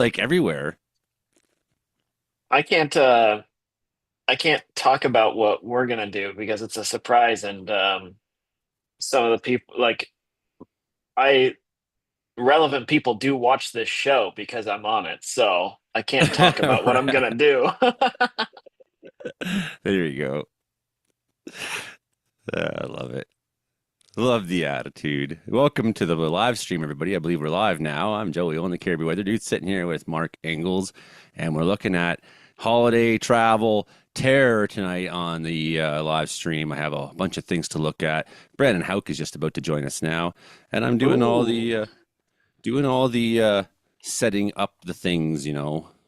like everywhere. I can't I can't talk about what we're gonna do because it's a surprise and some of the people I relevant people do watch this show because I'm on it. So I can't talk about what I'm Right. gonna do. There you go. I love it. Love the attitude. Welcome to the live stream, everybody. I believe we're live now. I'm Joey on the Caribbean Weather Dude, sitting here with Mark Engels, and we're looking at holiday travel terror tonight on the live stream. I have a bunch of things to look at. Brandon Hauk is just about to join us now, and I'm Ooh. doing all the setting up the things,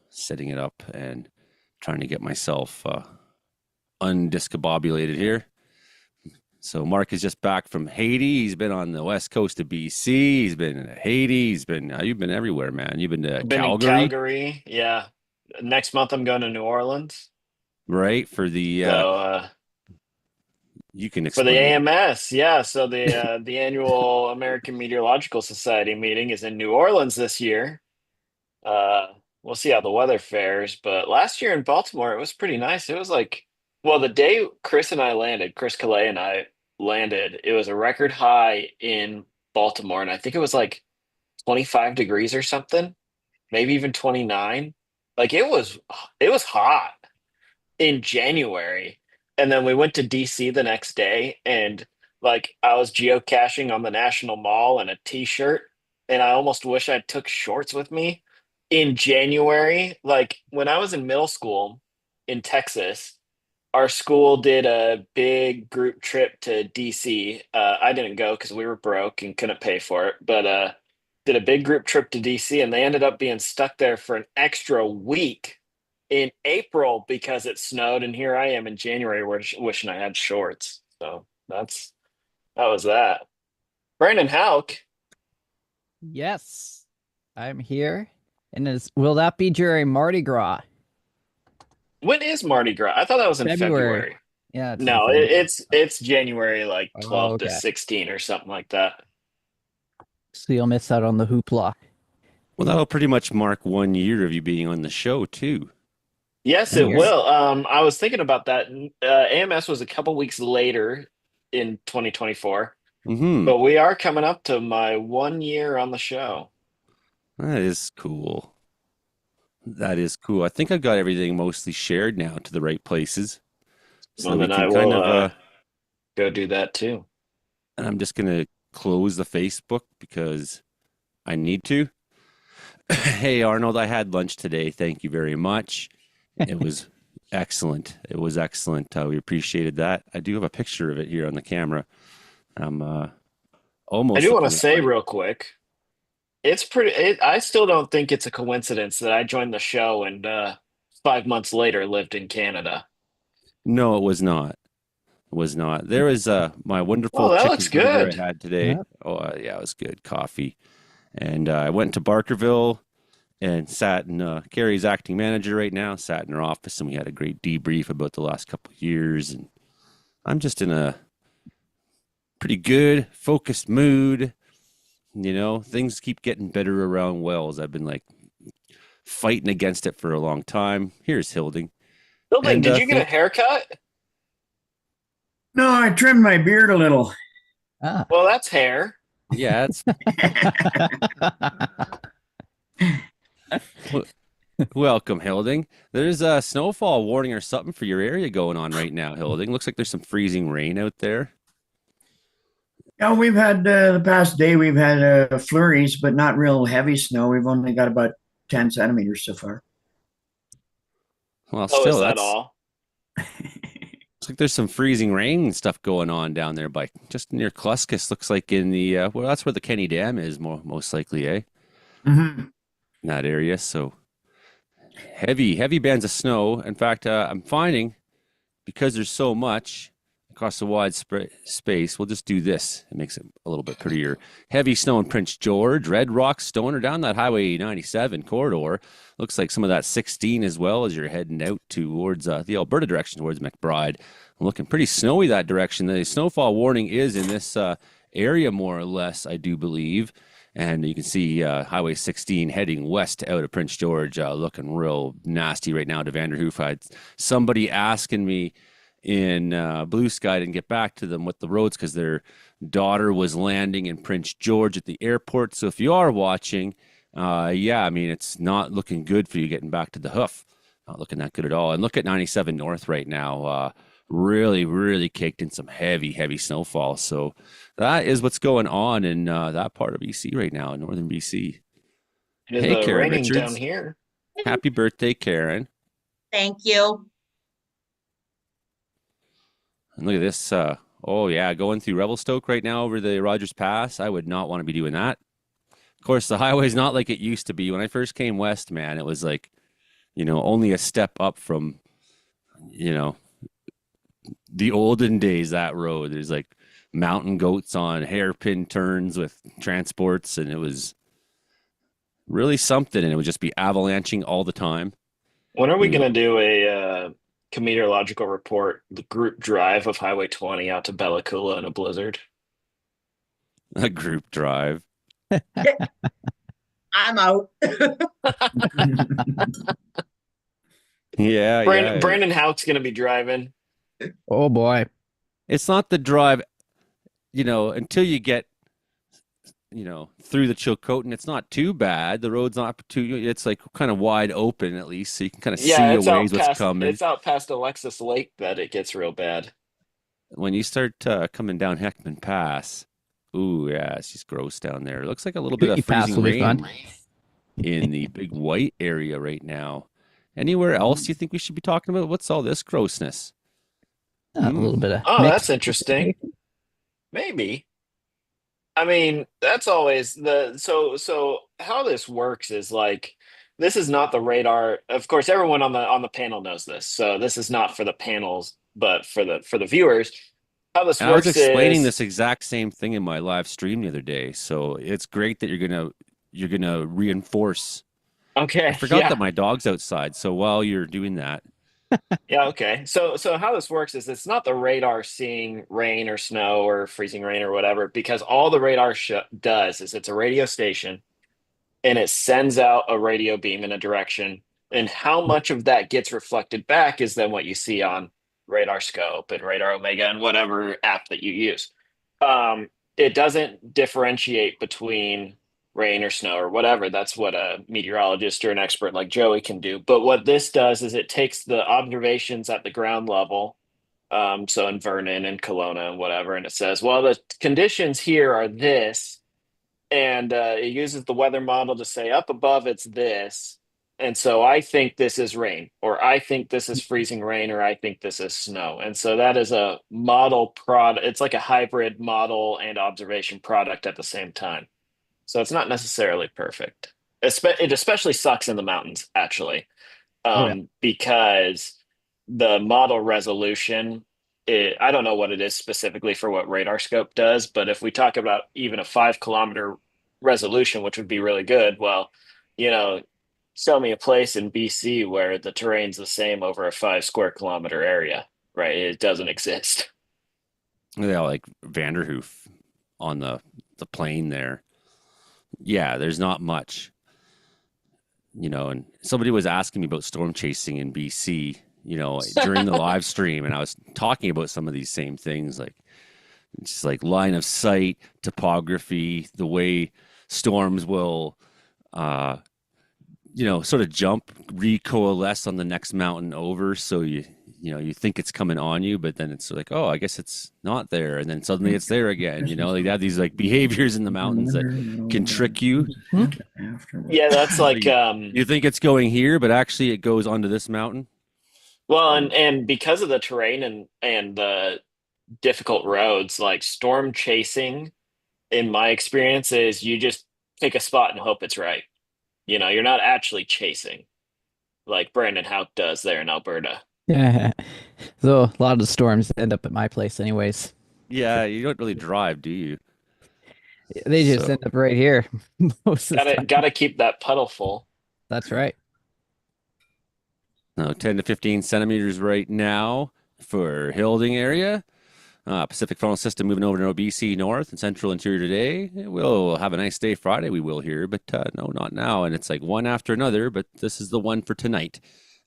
setting it up and trying to get myself undiscombobulated here. So Mark is just back from Haiti. He's been on the west coast of BC. He's been in Haiti. He's been you've been everywhere, man. You've been to I've been in Calgary, Calgary. Yeah. Next month I'm going to New Orleans. right? For the So you can for the explain it. AMS, yeah. So the annual American Meteorological Society meeting is in New Orleans this year. Uh, we'll see how the weather fares. But last year in Baltimore, it was pretty nice. It was like, well, the day Chris and I landed, Chris Calais and I landed, it was a record high in Baltimore, and I think it was like 25 degrees or something, maybe even 29. Like it was hot in January. And then we went to DC the next day and like I was geocaching on the National Mall in a t-shirt and I almost wish I took shorts with me in January. Like when I was in middle school in Texas, our school did a big group trip to DC. I didn't go because we were broke and couldn't pay for it, but did a big group trip to DC and they ended up being stuck there for an extra week in April because it snowed, and here I am in January wishing I had shorts. So that was that. Brandon Hauk, Yes, I'm here. And will that be during Mardi Gras? when is Mardi Gras? I thought that was in February. February. Yeah, it's in No, February. it's January like Oh, 12 to okay. 16 or something like that. So you'll miss out on the hoopla. Well, that'll pretty much mark 1 year of you being on the show too. Yes, it Nice. will. I was thinking about that. AMS was a couple weeks later in 2024, Mm-hmm. but we are coming up to my 1 year on the show. That is cool. That is cool. I think I've got everything mostly shared now to the right places, so Well, that we then I can kind will of go do that too. and I'm just gonna close the Facebook because I need to. Hey Arnold, I had lunch today. Thank you very much. It was excellent. It was excellent. We appreciated that. I do have a picture of it here on the camera. I'm I almost do want to looking at say my. real quick, I still don't think it's a coincidence that I joined the show and 5 months later lived in Canada. No, it was not. It was not. There was my Oh, wonderful that looks chicken burger I good. had today. Yeah. Oh yeah, it was good. Coffee, and I went to Barkerville and sat in Carrie's acting manager right now. Sat in her office and we had a great debrief about the last couple of years. And I'm just in a pretty good, focused mood. Things keep getting better around Wells. I've been like fighting against it for a long time. Here's Hilding. Hilding, And did you get a think, haircut? No, I trimmed my beard a little. Ah. Well, that's hair. yeah, it's w- welcome, Hilding. There's a snowfall warning or something for your area going on right now, Hilding. Looks like there's some freezing rain out there. Yeah, we've had the past day, we've had flurries, but not real heavy snow. We've only got about 10 centimeters so far. Well, Oh, is still, that that's all? looks like there's some freezing rain and stuff going on down there by just near Cluskis. Looks like in the well, that's where the Kenny Dam is most likely, eh? Mhm. In that area. So heavy, heavy bands of snow. In fact, I'm finding because there's so much across the wide space, we'll just do this. It makes it a little bit prettier. Heavy snow in Prince George, Red Rock, Stoner, down that Highway 97 corridor. Looks like some of that 16 as well as you're heading out towards the Alberta direction, towards McBride. Looking pretty snowy that direction. The snowfall warning is in this area, more or less, I do believe. And you can see Highway 16 heading west out of Prince George, looking real nasty right now to Vanderhoof. I had somebody asking me in Blue Sky, didn't get back to them with the roads because their daughter was landing in Prince George at the airport. So if you are watching, yeah, I mean, it's not looking good for you getting back to the hoof. Not looking that good at all. And look at 97 North right now. Really, really caked in some heavy, heavy snowfall. So that is what's going on in that part of BC right now, in northern BC. It is Hey, Karen raining down Richards. here. Happy birthday, Karen. Thank you. And look at this. Oh, yeah, going through Revelstoke right now over the Rogers Pass. I would not want to be doing that. Of course, the highway's not like it used to be. When I first came west, man, it was like, only a step up from, the olden days, that road. There's like mountain goats on hairpin turns with transports, and it was really something, and it would just be avalanching all the time. When are we going to do a Comedeorological report, the group drive of Highway 20 out to Bella Coola in a blizzard? A group drive. I'm out. Yeah, yeah. Brandon Houck's going to be driving. Oh boy. It's not the drive, until you get, through the Chilcotin. It's not too bad. The road's not too, it's like kind of wide open at least, so you can kind of see a ways what's coming. It's out past Alexis Lake that it gets real bad. When you start coming down Heckman Pass, ooh, yeah, it's just gross down there. It looks like a little bit of Pass freezing will be rain fun. in the big white area right now. Anywhere else you think we should be talking about? What's all this grossness? A little bit of Oh, mix. that's interesting. Maybe. I mean, that's always so how this works is like this is not the radar. Of course, everyone on the panel knows this. So this is not for the panels, but for the viewers. How this And I was works explaining is this exact same thing in my live stream the other day. So it's great that you're gonna reinforce. okay. I forgot Yeah. that my dog's outside. So while you're doing that, Yeah, okay. So how this works is it's not the radar seeing rain or snow or freezing rain or whatever, because all the radar does is it's a radio station and it sends out a radio beam in a direction. And how much of that gets reflected back is then what you see on Radar Scope and Radar Omega and whatever app that you use. It doesn't differentiate between rain or snow or whatever. That's what a meteorologist or an expert like Joey can do. But what this does is it takes the observations at the ground level, so in Vernon and Kelowna and whatever, and it says, well, the conditions here are this, and it uses the weather model to say up above it's this, and so I think this is rain, or I think this is freezing rain, or I think this is snow. And so that is a model product. It's like a hybrid model and observation product at the same time. So it's not necessarily perfect. It especially sucks in the mountains, actually, because the model resolution, I don't know what it is specifically for what Radar Scope does, but if we talk about even a 5 kilometer resolution, which would be really good, well, show me a place in BC where the terrain's the same over a 5 square kilometer area, right? It doesn't exist. yeah, like Vanderhoof on the plain there. Yeah, there's not much. And somebody was asking me about storm chasing in BC, during the live stream, and I was talking about some of these same things, like just like line of sight, topography, the way storms will sort of jump, recoalesce on the next mountain over. So you think it's coming on you, but then it's like, oh, I guess it's not there. And then suddenly it's there again. They have these like behaviors in the mountains that can trick you. Yeah, that's like You think it's going here, but actually it goes onto this mountain. well, and because of the terrain and the difficult roads, like storm chasing, in my experience, is you just pick a spot and hope it's right. You're not actually chasing like Brandon Houck does there in Alberta. Yeah. So a lot of the storms end up at my place anyways. Yeah, you don't really drive, do you? They just So- end up right here most of the time. Gotta keep that puddle full. That's right. No, 10 to 15 centimeters right now for Hilding area. Pacific frontal system moving over to BC North and Central Interior today. We'll have a nice day Friday, we will here, but no, not now. And it's like one after another, but this is the one for tonight.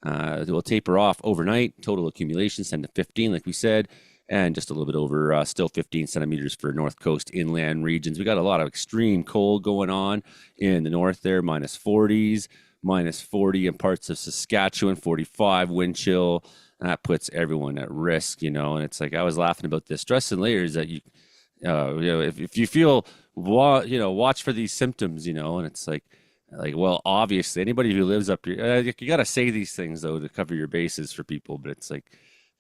We'll taper off overnight. Total accumulations 10 to 15, like we said, and just a little bit over, still 15 centimeters for North Coast inland regions. We got a lot of extreme cold going on in the north there, minus 40s, minus 40 in parts of Saskatchewan, 45 wind chill. That puts everyone at risk, you know. And it's like I was laughing about this. Dress in layers that you know, if you feel, watch for these symptoms, you know. And it's like, well, obviously, anybody who lives up here, you got to say these things though to cover your bases for people. But it's like,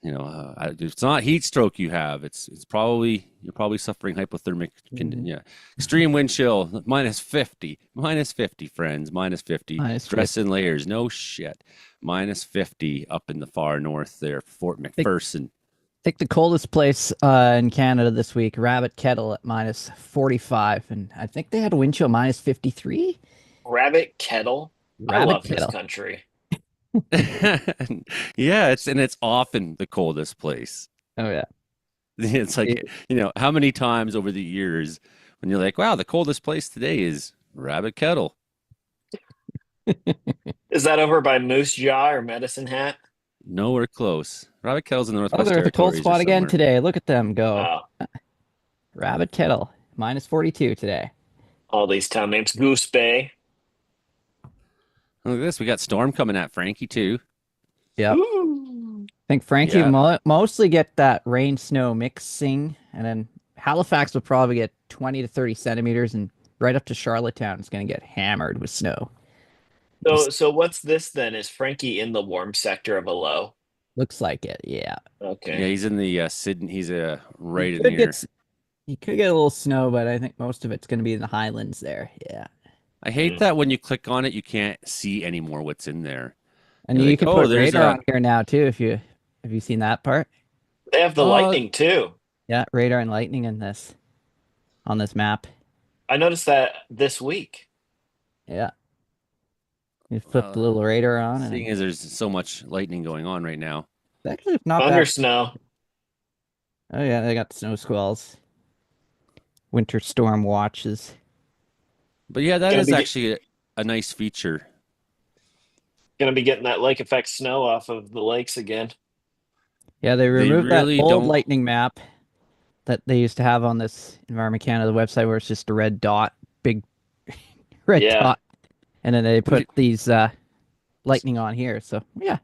you know, it's not heat stroke you have. It's probably you're probably suffering hypothermic. Yeah, extreme wind chill, minus 50, friends, minus 50. Dress in layers, no shit, minus 50 up in the far north there, Fort McPherson. I think the coldest place in Canada this week, Rabbit Kettle at minus 45, and I think they had a wind chill minus 53. Rabbit Kettle. I love this country. Yeah, it's often the coldest place. Oh yeah. It's like, you know, how many times over the years when you're like, wow, the coldest place today is Rabbit Kettle. Is that over by Moose Jaw or Medicine Hat? Nowhere close. Rabbit Kettle's in the Northwest they're at the cold Territories spot again today. Look at them go. Oh. Rabbit Kettle, minus 42 today. All these town names. Goose Bay. Look at this. We got storm coming at Frankie too. Yeah. I think Frankie mostly get that rain snow mixing, and then Halifax will probably get 20 to 30 centimeters, and right up to Charlottetown is going to get hammered with snow. So what's this then? Is Frankie in the warm sector of a low? Looks like it, yeah. Okay. Yeah, he's in the Sydney. He's right in here. He could get a little snow, but I think most of it's going to be in the highlands there. Yeah. I hate that when you click on it, you can't see anymore what's in there. And you can put radar on here now too. Have you seen that part? They have the lightning too. Yeah, radar and lightning in this on this map. I noticed that this week. Yeah. You flip the little radar on. Seeing as there's so much lightning going on right now. It's actually not Thunder bad. snow. Oh yeah, they got snow squalls. Winter storm watches. But yeah, that is actually a nice feature. Gonna be getting that lake effect snow off of the lakes again. Yeah, they removed that old lightning map that they used to have on this Environment Canada website where it's just a red dot, big red dot. And then they put these lightning on here. So, yeah.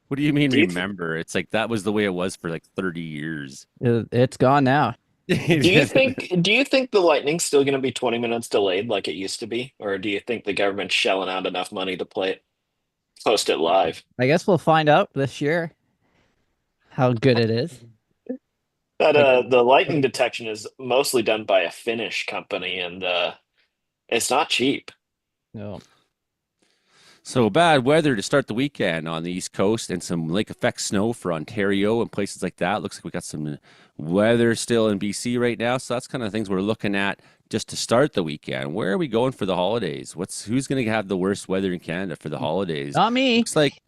What do you mean remember? It's like that was the way it was for like 30 years. It's gone now. Do you think the lightning's still going to be 20 minutes delayed like it used to be? Or do you think the government's shelling out enough money to post it live? I guess we'll find out this year how good it is. But the lightning detection is mostly done by a Finnish company, and it's not cheap. No. So bad weather to start the weekend on the East Coast and some lake effect snow for Ontario and places like that. Looks like we got some weather still in BC right now. So that's kind of things we're looking at just to start the weekend. Where are we going for the holidays? Who's going to have the worst weather in Canada for the holidays? Not me. Looks like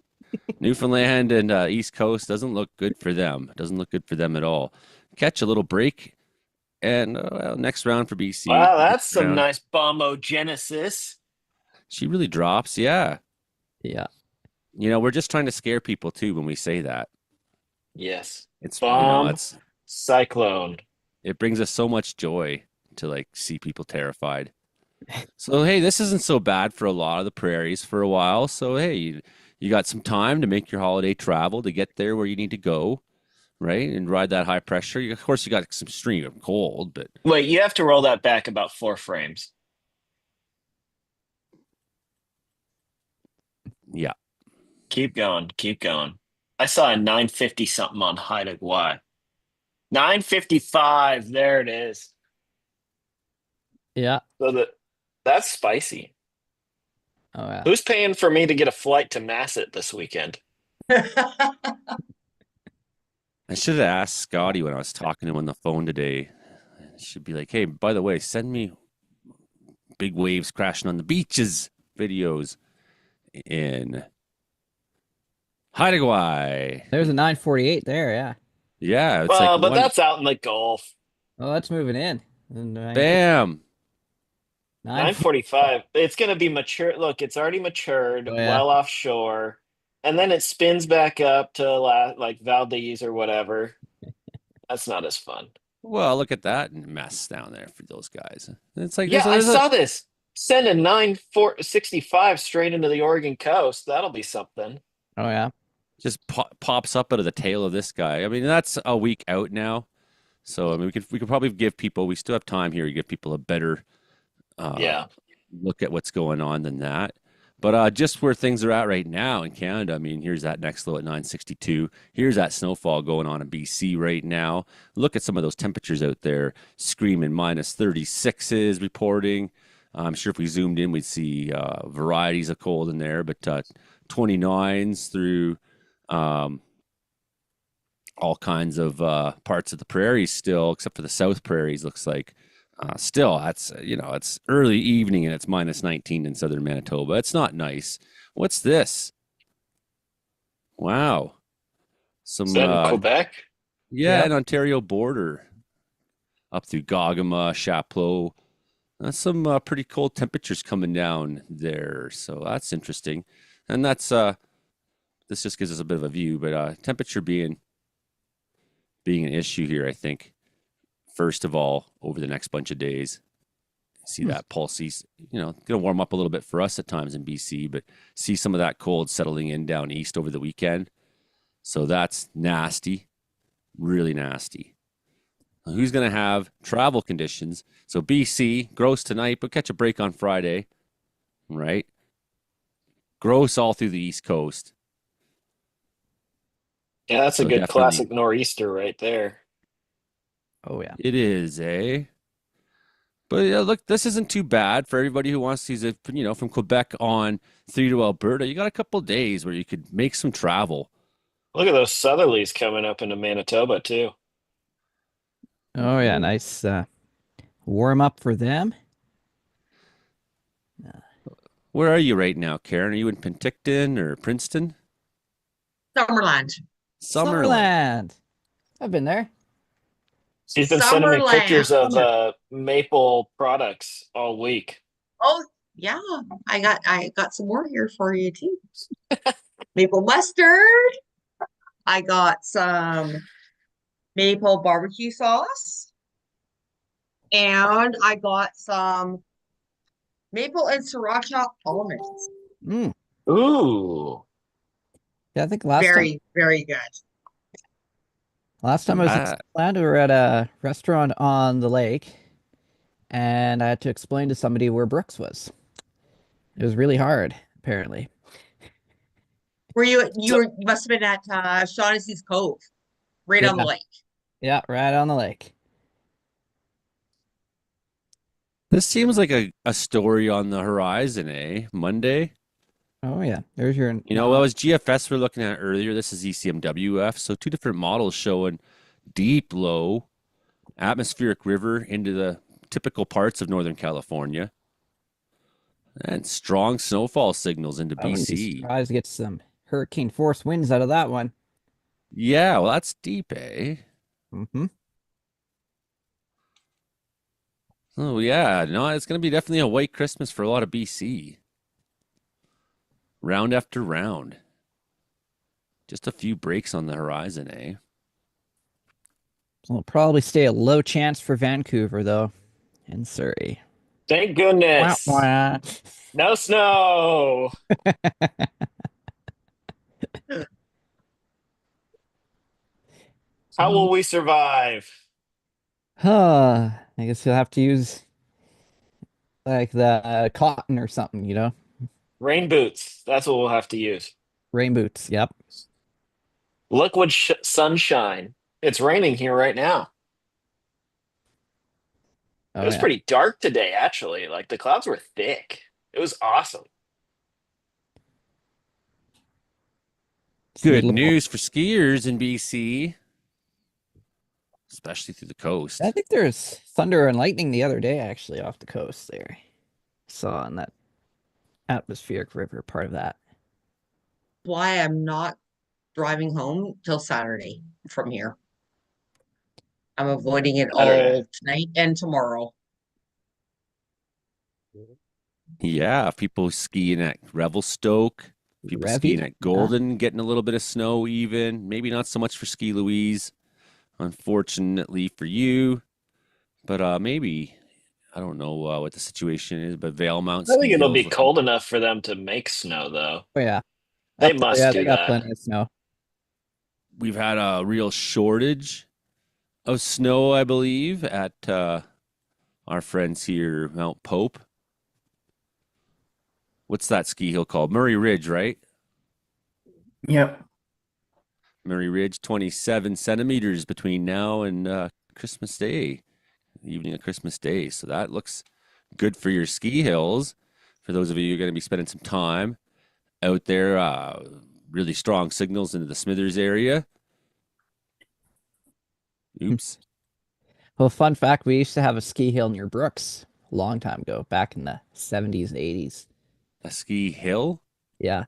Newfoundland and East Coast doesn't look good for them. Doesn't look good for them at all. Catch a little break and next round for BC. Wow, that's some nice bombogenesis. She really drops, yeah. Yeah. You know, we're just trying to scare people too when we say that. Yes. It's bomb, cyclone. It brings us so much joy to like see people terrified. So hey, this isn't so bad for a lot of the prairies for a while. So hey, you got some time to make your holiday travel to get there where you need to go, right? And ride that high pressure. Of course, you got some extreme cold, but wait, you have to roll that back about 4 frames. Yeah. Keep going. I saw a 950 something on Hilding. 955. There it is. Yeah. So that's spicy. Oh yeah. Who's paying for me to get a flight to Masset this weekend? I should have asked Scotty when I was talking to him on the phone today. I should be like, hey, by the way, send me big waves crashing on the beaches videos in Hawaii. There's a 948 there, yeah. Yeah, it's Well, like but one that's out in the Gulf. Oh, that's moving in. bam. 9:45. It's going to be mature. Look, it's already matured, Oh yeah. well offshore, and then it spins back up to like Valdez or whatever. That's not as fun. Well, look at that mess down there for those guys. It's like Yeah, I there's a saw this. Send a 9:65 straight into the Oregon coast. That'll be something. Oh yeah. just pops up out of the tail of this guy. I mean, that's a week out now. So I mean, we could probably give people. We still have time here to give people a better Yeah. look at what's going on than that. But just where things are at right now in Canada, I mean, here's that next low at 962. Here's that snowfall going on in BC right now. Look at some of those temperatures out there screaming minus 36s reporting. I'm sure if we zoomed in, we'd see varieties of cold in there, but 29s through all kinds of parts of the prairies still, except for the South Prairies, looks like. Still, that's it's early evening and it's minus 19 in southern Manitoba. It's not nice. What's this? Wow, Is some that in Quebec? yeah, Yep. an Ontario border up through Gogama, Chapleau. That's some pretty cold temperatures coming down there, so that's interesting. And that's this just gives us a bit of a view, but temperature being an issue here, I think. First of all, over the next bunch of days, see that pulses, going to warm up a little bit for us at times in BC, but see some of that cold settling in down east over the weekend. So that's nasty, really nasty. Now, who's going to have travel conditions? So BC, gross tonight, but catch a break on Friday, right? Gross all through the East Coast. Yeah, that's a So good definitely, classic nor'easter right there. Oh yeah. it is, eh? But yeah, look, this isn't too bad for everybody who wants to use it, from Quebec on through to Alberta. You got a couple of days where you could make some travel. Look at those southerlies coming up into Manitoba too. Oh yeah. Nice warm up for them. Where are you right now, Karen? Are you in Penticton or Princeton? Summerland. Summerland. I've been there. She's been sending me pictures of Summerland. maple products all week. Oh yeah, I got some more here for you too. Maple mustard. I got some maple barbecue sauce. And I got some maple and sriracha almonds. Mm. Ooh. Yeah, I think Very, very good. last time I was in Summerland, we were at a restaurant on the lake, and I had to explain to somebody where Brooks was. It was really hard, apparently. Were you must have been at Shaughnessy's Cove, right on the lake. Yeah, right on the lake. This seems like a story on the horizon, eh? Monday. Oh yeah, there's your. Well, it was GFS we're looking at earlier. This is ECMWF. So two different models showing deep low atmospheric river into the typical parts of Northern California. And strong snowfall signals into I wouldn't be BC. surprised to get some hurricane force winds out of that one. Yeah, well, that's deep, eh? Mm-hmm. Oh, yeah. No, it's going to be definitely a white Christmas for a lot of BC. Round after round. Just a few breaks on the horizon, eh? So it'll probably stay a low chance for Vancouver, though, and Surrey. Thank goodness. Wah, wah. No snow. How will we survive? I guess you'll have to use like the cotton or something, Rain boots. That's what we'll have to use. Rain boots. Yep. Liquid sunshine. It's raining here right now. Oh, It was yeah. pretty dark today, actually. Like the clouds were thick. It was awesome. Good news for skiers in BC, especially through the coast. I think there's thunder and lightning the other day, actually, off the coast there. Saw on that atmospheric river part of that. Why I'm not driving home till Saturday from here. I'm avoiding it Saturday. all tonight and tomorrow. Yeah, people skiing at Revelstoke, people skiing at Golden, getting a little bit of snow even. Maybe not so much for Ski Louise, unfortunately for you. But maybe, I don't know what the situation is, but Vail Mount I think Ski it'll be Hills. cold enough for them to make snow, though. Oh, yeah. They must do they got that. plenty of snow. We've had a real shortage of snow, I believe, at our friends here, Mount Pope. What's that ski hill called? Murray Ridge, right? Yep. Murray Ridge, 27 centimeters between now and Christmas Day, the evening of Christmas Day. So that looks good for your ski hills. For those of you who are going to be spending some time out there, really strong signals into the Smithers area. Oops. Well, fun fact, we used to have a ski hill near Brooks a long time ago, back in the 70s and 80s. A ski hill? Yeah.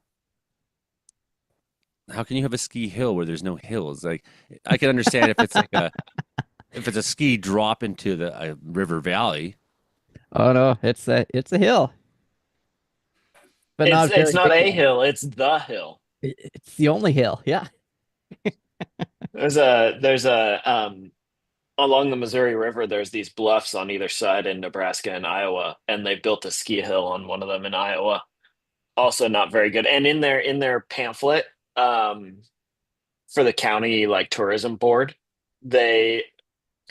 How can you have a ski hill where there's no hills? Like, I can understand if it's like if it's a ski drop into the river valley. Oh no, it's a hill. But it's not a hill, it's the hill. It's the only hill, yeah. There's a along the Missouri River, there's these bluffs on either side in Nebraska and Iowa, and they built a ski hill on one of them in Iowa. Also not very good. And in their pamphlet, for the county like tourism board, they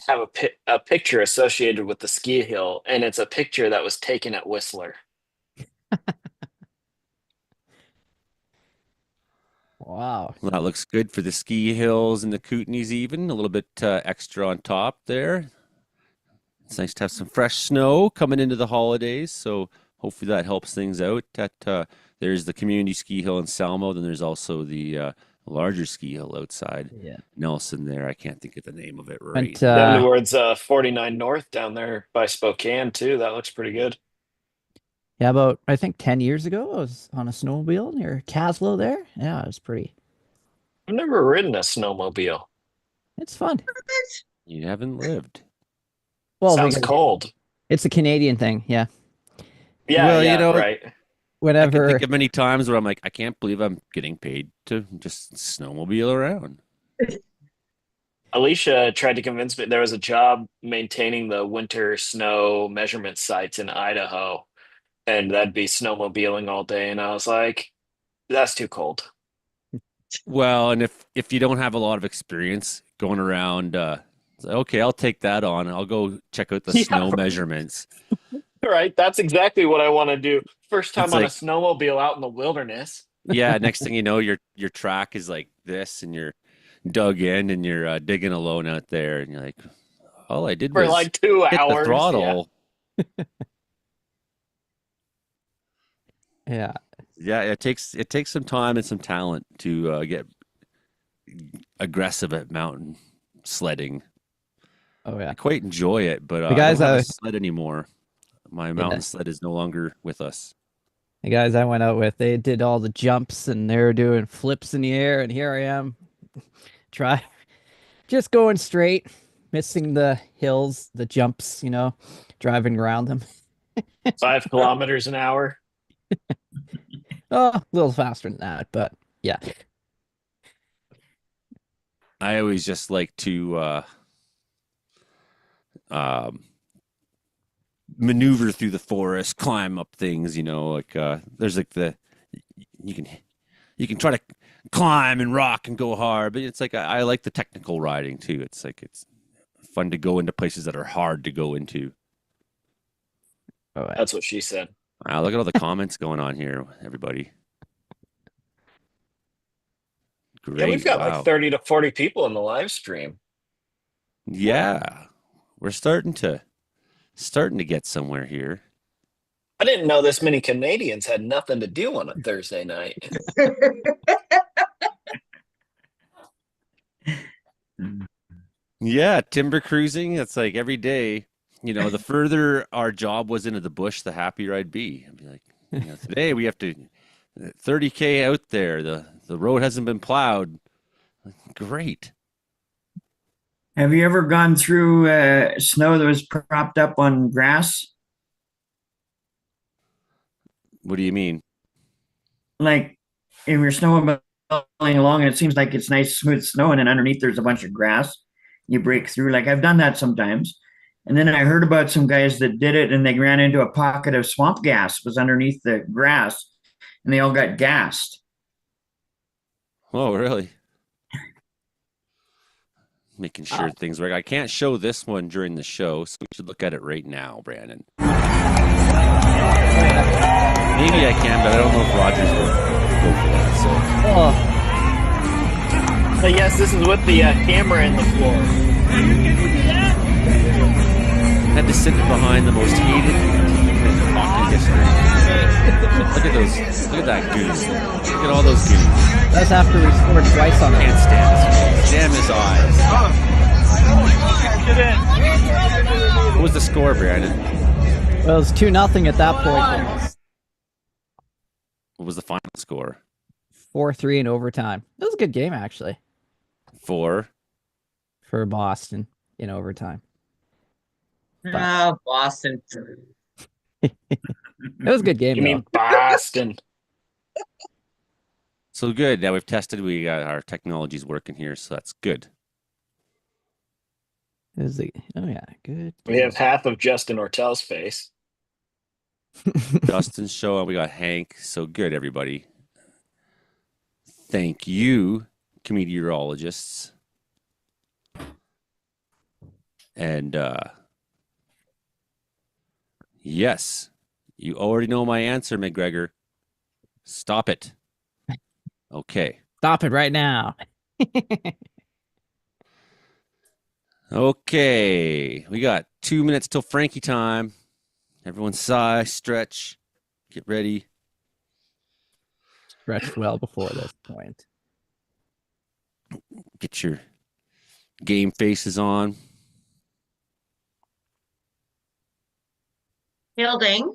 have a picture associated with the ski hill, and it's a picture that was taken at Whistler. Wow. Well, that looks good for the ski hills and the Kootenays even. A little bit extra on top there. It's nice to have some fresh snow coming into the holidays, so hopefully that helps things out. There's the community ski hill in Salmo, then there's also the larger ski hill outside Nelson there. I can't think of the name of it right. Down towards 49 North down there by Spokane too. That looks pretty good. Yeah, about I think 10 years ago, I was on a snowmobile near Caslow there. Yeah, it was pretty. I've never ridden a snowmobile. It's fun. You haven't lived. Well, sounds cold. It's a Canadian thing, yeah. Yeah, well, you know, right. Whenever I can think of many times where I'm like, I can't believe I'm getting paid to just snowmobile around. Alicia tried to convince me there was a job maintaining the winter snow measurement sites in Idaho, and that'd be snowmobiling all day. And I was like, that's too cold. Well, and if you don't have a lot of experience going around, okay, I'll take that on. I'll go check out the snow measurements. Right. That's exactly what I want to do. First time on a snowmobile out in the wilderness. Yeah. Next thing you know, your track is like this, and you're dug in, and you're digging alone out there, and you're like, all I did was for like 2 hours. The throttle. Yeah. Yeah. It takes some time and some talent to get aggressive at mountain sledding. Oh yeah. I quite enjoy it, but the guys I don't have a sled anymore. My mountain sled is no longer with us. The guys I went out with, they did all the jumps and they were doing flips in the air, and here I am, just going straight, missing the hills, the jumps, you know, driving around them. 5 kilometers an hour. Oh, a little faster than that, but yeah. I always just like to maneuver through the forest, climb up things, you know, like there's like you can try to climb and rock and go hard, but it's like I like the technical riding too. It's like it's fun to go into places that are hard to go into. Oh, that's what she said. Wow, look at all the comments going on here, everybody. Great. Yeah, we've got like 30 to 40 people in the live stream. Yeah. We're starting to get somewhere here. I didn't know this many Canadians had nothing to do on a Thursday night. Yeah, timber cruising. It's like every day, you know, the further our job was into the bush, the happier I'd be. I'd be like, you know, today we have to 30K out there. The road hasn't been plowed. Great. Have you ever gone through snow that was propped up on grass? What do you mean? Like if you're snowmobiling along and it seems like it's nice, smooth snow, and then underneath there's a bunch of grass. You break through. Like I've done that sometimes. And then I heard about some guys that did it and they ran into a pocket of swamp gas was underneath the grass and they all got gassed. Oh, really? Making sure things work. I can't show this one during the show, so we should look at it right now, Brandon. Maybe I can, but I don't know if Rogers will go for that. So. But yes, this is with the camera in the floor. Had to sit behind the most hated team in hockey history. Look at those. Look at that goose. Look at all those goons. That's after we scored twice on it. Can't stand his face. Damn his eyes. What was the score, Brandon? Well, it was 2-0 at that point. What was the final score? 4-3 in overtime. It was a good game, actually. For Boston in overtime. Boston. It was a good game. You mean Boston? So good. Now we've tested. We got our technology's working here, so that's good. It was good. We have half of Justin Ortel's face. Dustin's show, and we got Hank. So good, everybody. Thank you, comedeorologists. And yes, you already know my answer, McGregor. Stop it. Okay. Stop it right now. Okay. We got 2 minutes till Frankie time. Everyone sigh, stretch, get ready. Stretched well before this point. Get your game faces on. Hilding,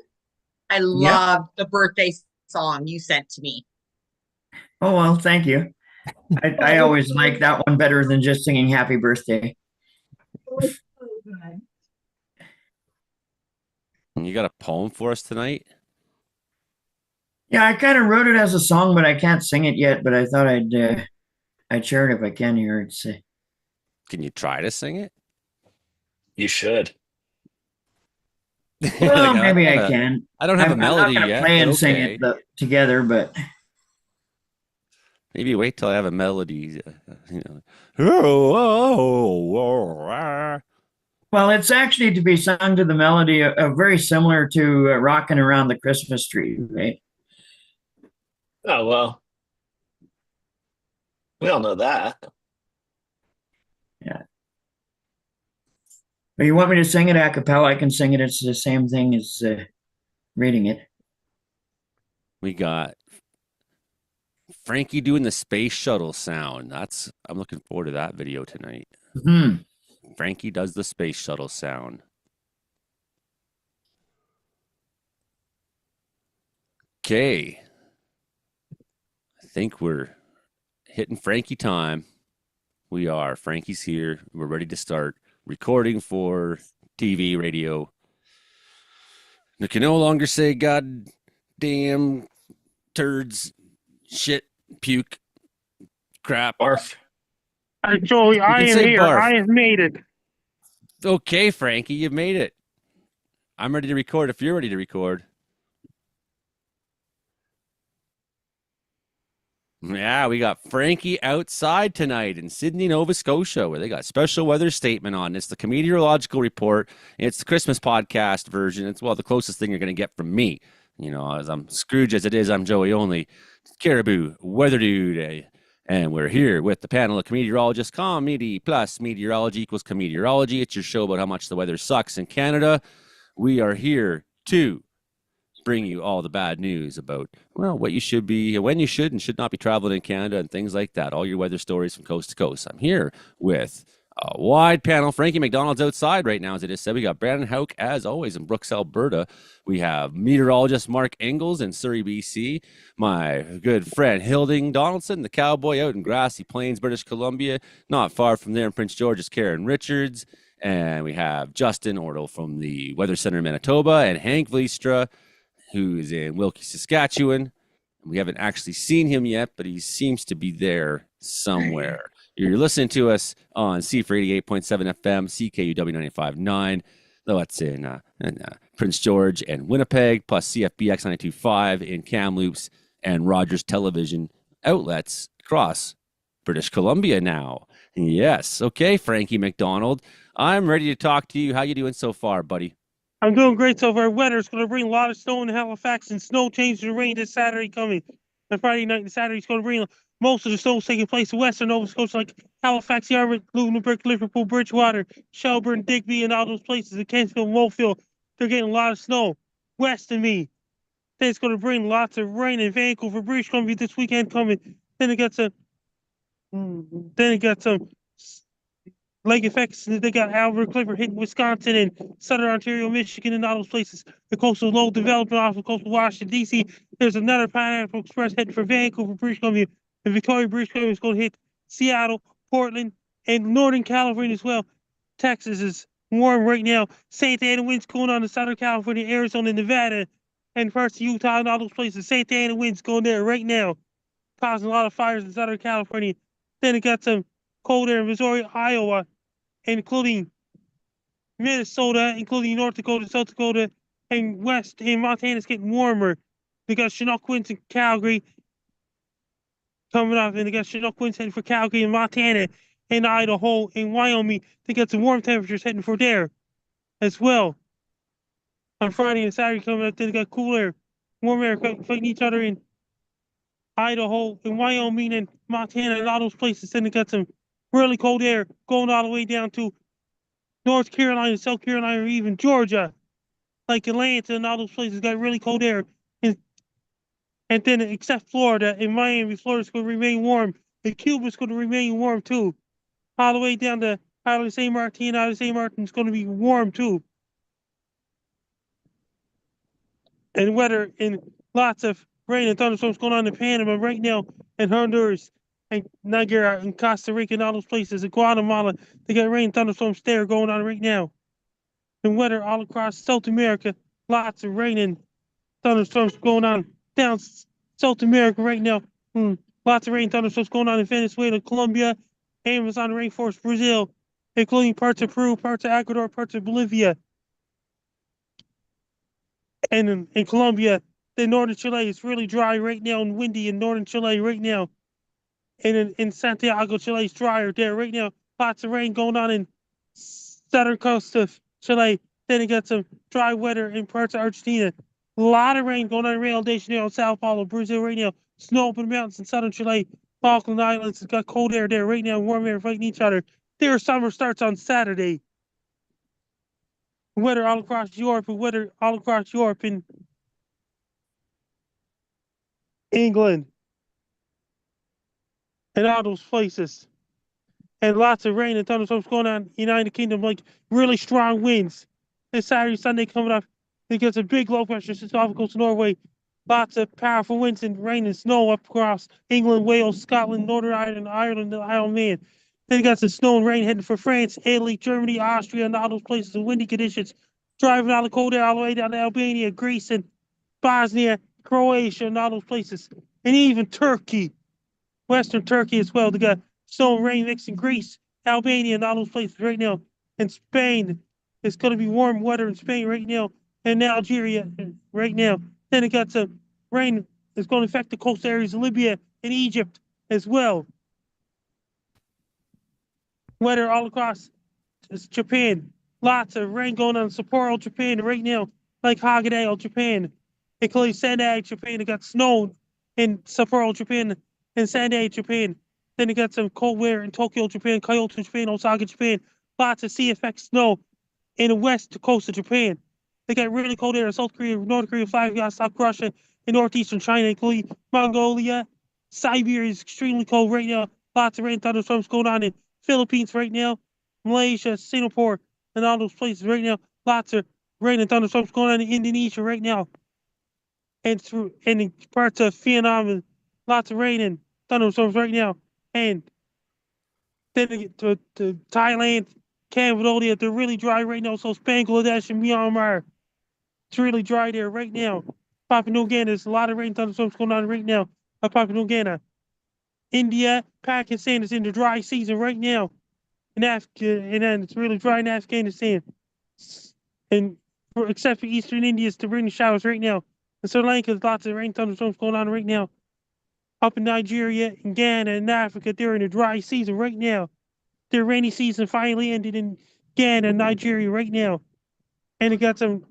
I loved the birthday song you sent to me. Oh, well, thank you. I always like that one better than just singing happy birthday. You got a poem for us tonight? Yeah, I kind of wrote it as a song, but I can't sing it yet. But I thought I'd share it if I can here. It's Can you try to sing it? You should. well, maybe I can. I don't have a melody I'm not yet. Play and okay. sing it together, but maybe wait till I have a melody. You well, it's actually to be sung to the melody of very similar to "Rocking Around the Christmas Tree," right? Oh, well. We all know that. Yeah. But you want me to sing it a cappella? I can sing it. It's the same thing as reading it. We got Frankie doing the space shuttle sound. I'm looking forward to that video tonight. Mm-hmm. Frankie does the space shuttle sound. Okay. I think we're hitting Frankie time. We are. Frankie's here. We're ready to start recording for TV, radio. You can no longer say God damn turds, shit, puke, crap. Barf. Joey, I am here. Barf. I have made it. Okay, Frankie, you've made it. I'm ready to record if you're ready to record. Yeah, we got Frankie outside tonight in Sydney, Nova Scotia, where they got special weather statement on. It's the Comedeorological Report. It's the Christmas podcast version. It's, well, the closest thing you're going to get from me. You know, as I'm Scrooge as it is, I'm Joey only. Caribou, Weather Dude. And we're here with the panel of comedeorologists. Comedy plus meteorology equals comedeorology. It's your show about how much the weather sucks in Canada. We are here to bring you all the bad news about, well, what you should be, when you should and should not be traveling in Canada and things like that. All your weather stories from coast to coast. I'm here with A wide panel. Frankie McDonald's outside right now, as it is said. We got Brandon Hauk, as always, in Brooks, Alberta. We have meteorologist Mark Engels in Surrey, BC. My good friend Hilding Donaldson, the cowboy, out in Grassy Plains, British Columbia. Not far from there in Prince George is Karen Richards. And we have Justin Ortle from the Weather Center in Manitoba, and Hank Vliestra, who is in Wilkie, Saskatchewan. We haven't actually seen him yet, but he seems to be there somewhere. You're listening to us on C4 88.7 FM, CKUW 95.9. Though that's in Prince George and Winnipeg, plus CFBX 92.5 in Kamloops and Rogers Television outlets across British Columbia now. Yes. Okay, Frankie McDonald. I'm ready to talk to you. How you doing so far, buddy? I'm doing great so far. Weather is going to bring a lot of snow in Halifax, and snow changes to rain this Saturday coming. On Friday night and Saturday, it's going to bring most of the snow taking place in western Nova Scotia, like Halifax, Yarmouth, Lunenburg, Liverpool, Bridgewater, Shelburne, Digby, and all those places. In Kensfield, Mofield, they're getting a lot of snow. West of me, then it's going to bring lots of rain in Vancouver, British Columbia this weekend coming. Then it got some lake effects. They got Albert Clifford hitting Wisconsin and southern Ontario, Michigan, and all those places. The coastal low development off of coastal Washington, D.C. There's another Pineapple Express heading for Vancouver, British Columbia, and Victoria, British Columbia is going to hit Seattle, Portland, and Northern California as well. Texas is warm right now. Santa Ana winds going on in Southern California, Arizona, Nevada, and parts of Utah and all those places. Santa Ana winds going there right now, causing a lot of fires in Southern California. Then it got some cold air in Missouri, Iowa, including Minnesota, including North Dakota, South Dakota, and West, and Montana's getting warmer. They got Chinook winds in Calgary coming up, and they got Chinook winds heading for Calgary and Montana and Idaho and Wyoming. They got some warm temperatures heading for there as well. On Friday and Saturday coming up, then they got cool air, warm air fighting each other in Idaho and Wyoming and Montana and all those places. Then they got some really cold air going all the way down to North Carolina, South Carolina, or even Georgia, like Atlanta and all those places got really cold air. And then except Florida, in Miami, Florida's going to remain warm. And Cuba's going to remain warm too. All the way down to Isle of St. Martin. Isle of St. Martin's going to be warm too. And weather and lots of rain and thunderstorms going on in Panama right now, and Honduras, and Nigeria, and Costa Rica, and all those places. In Guatemala, they got rain and thunderstorms there going on right now. And weather all across South America, lots of rain and thunderstorms going on down South America right now. Lots of rain and thunderstorms going on in Venezuela, Colombia, Amazon rainforest, Brazil, including parts of Peru, parts of Ecuador, parts of Bolivia. And in Colombia, the northern Chile is really dry right now and windy in northern Chile right now. And in Santiago, Chile is drier there right now. Lots of rain going on in southern coast of Chile. Then it got some dry weather in parts of Argentina. A lot of rain going on in Rio de Janeiro, Sao Paulo, Brazil right now. Snow up in the mountains in southern Chile. Falkland Islands, it's got cold air there right now, warm air fighting each other. Their summer starts on Saturday. Weather all across Europe, and weather all across Europe and England and all those places. And lots of rain and thunderstorms going on in the United Kingdom, like really strong winds. This Saturday, Sunday coming up, it gets a big low pressure system off the coast of Norway. Lots of powerful winds and rain and snow up across England, Wales, Scotland, Northern Ireland, and Isle of Man. Then you got some snow and rain heading for France, Italy, Germany, Austria, and all those places in windy conditions. Driving out of cold air all the way down to Albania, Greece, and Bosnia, Croatia, and all those places. And even Turkey, Western Turkey as well. They got snow and rain mixed in Greece, Albania, and all those places right now. And Spain, it's going to be warm weather in Spain right now. And Algeria right now. Then it got some rain that's going to affect the coast areas of Libya and Egypt as well. Weather all across Japan. Lots of rain going on in Sapporo, Japan right now, like Hagedale, Japan. Including Sendai, Japan. It got snow in Sapporo, Japan, and Sendai, Japan. Then it got some cold weather in Tokyo, Japan, Kyoto, Japan, Osaka, Japan. Lots of sea effect snow in the west coast of Japan. They got really cold air in South Korea, North Korea, South Russia, and northeastern China, including Mongolia. Siberia is extremely cold right now. Lots of rain thunderstorms going on in Philippines right now. Malaysia, Singapore, and all those places right now. Lots of rain and thunderstorms going on in Indonesia right now. And in parts of Vietnam, and lots of rain and thunderstorms right now. And then to Thailand, Cambodia, they're really dry right now. So Bangladesh and Myanmar, it's really dry there right now. Papua New Guinea, there's a lot of rain and thunderstorms going on right now. Papua New Guinea. India, Pakistan is in the dry season right now. In Africa, and then it's really dry in Afghanistan. And except for eastern India, it's the rain showers right now. In Sri Lanka, there's lots of rain thunderstorms going on right now. Up in Nigeria and Ghana and Africa, they're in a dry season right now. Their rainy season finally ended in Ghana and Nigeria right now. And it got some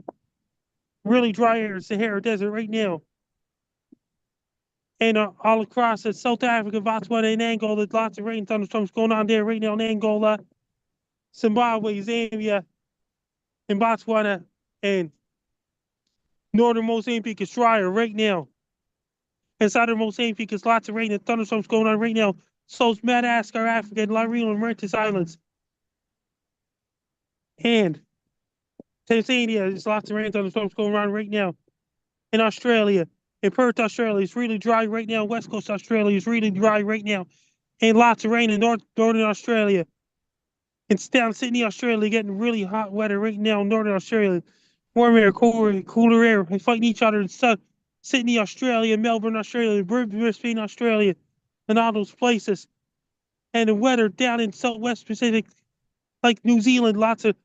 really dry air, Sahara Desert right now. And all across South Africa, Botswana, and Angola, there's lots of rain thunderstorms going on there right now in Angola, Zimbabwe, Zambia, and Botswana, and northern Mozambique is drier right now. And southern Mozambique is lots of rain and thunderstorms going on right now. So is Madagascar, Africa, and Laurel and Mauritius Islands. And Tanzania, there's lots of rain and thunderstorms going on right now. In Australia, in Perth, Australia, it's really dry right now. West Coast Australia is really dry right now. And lots of rain in northern Australia. And down Sydney, Australia, getting really hot weather right now in northern Australia. Warm air, cooler air, fighting each other in Sydney, Australia, Melbourne, Australia, Brisbane, Australia, and all those places. And the weather down in Southwest Pacific, like New Zealand, lots of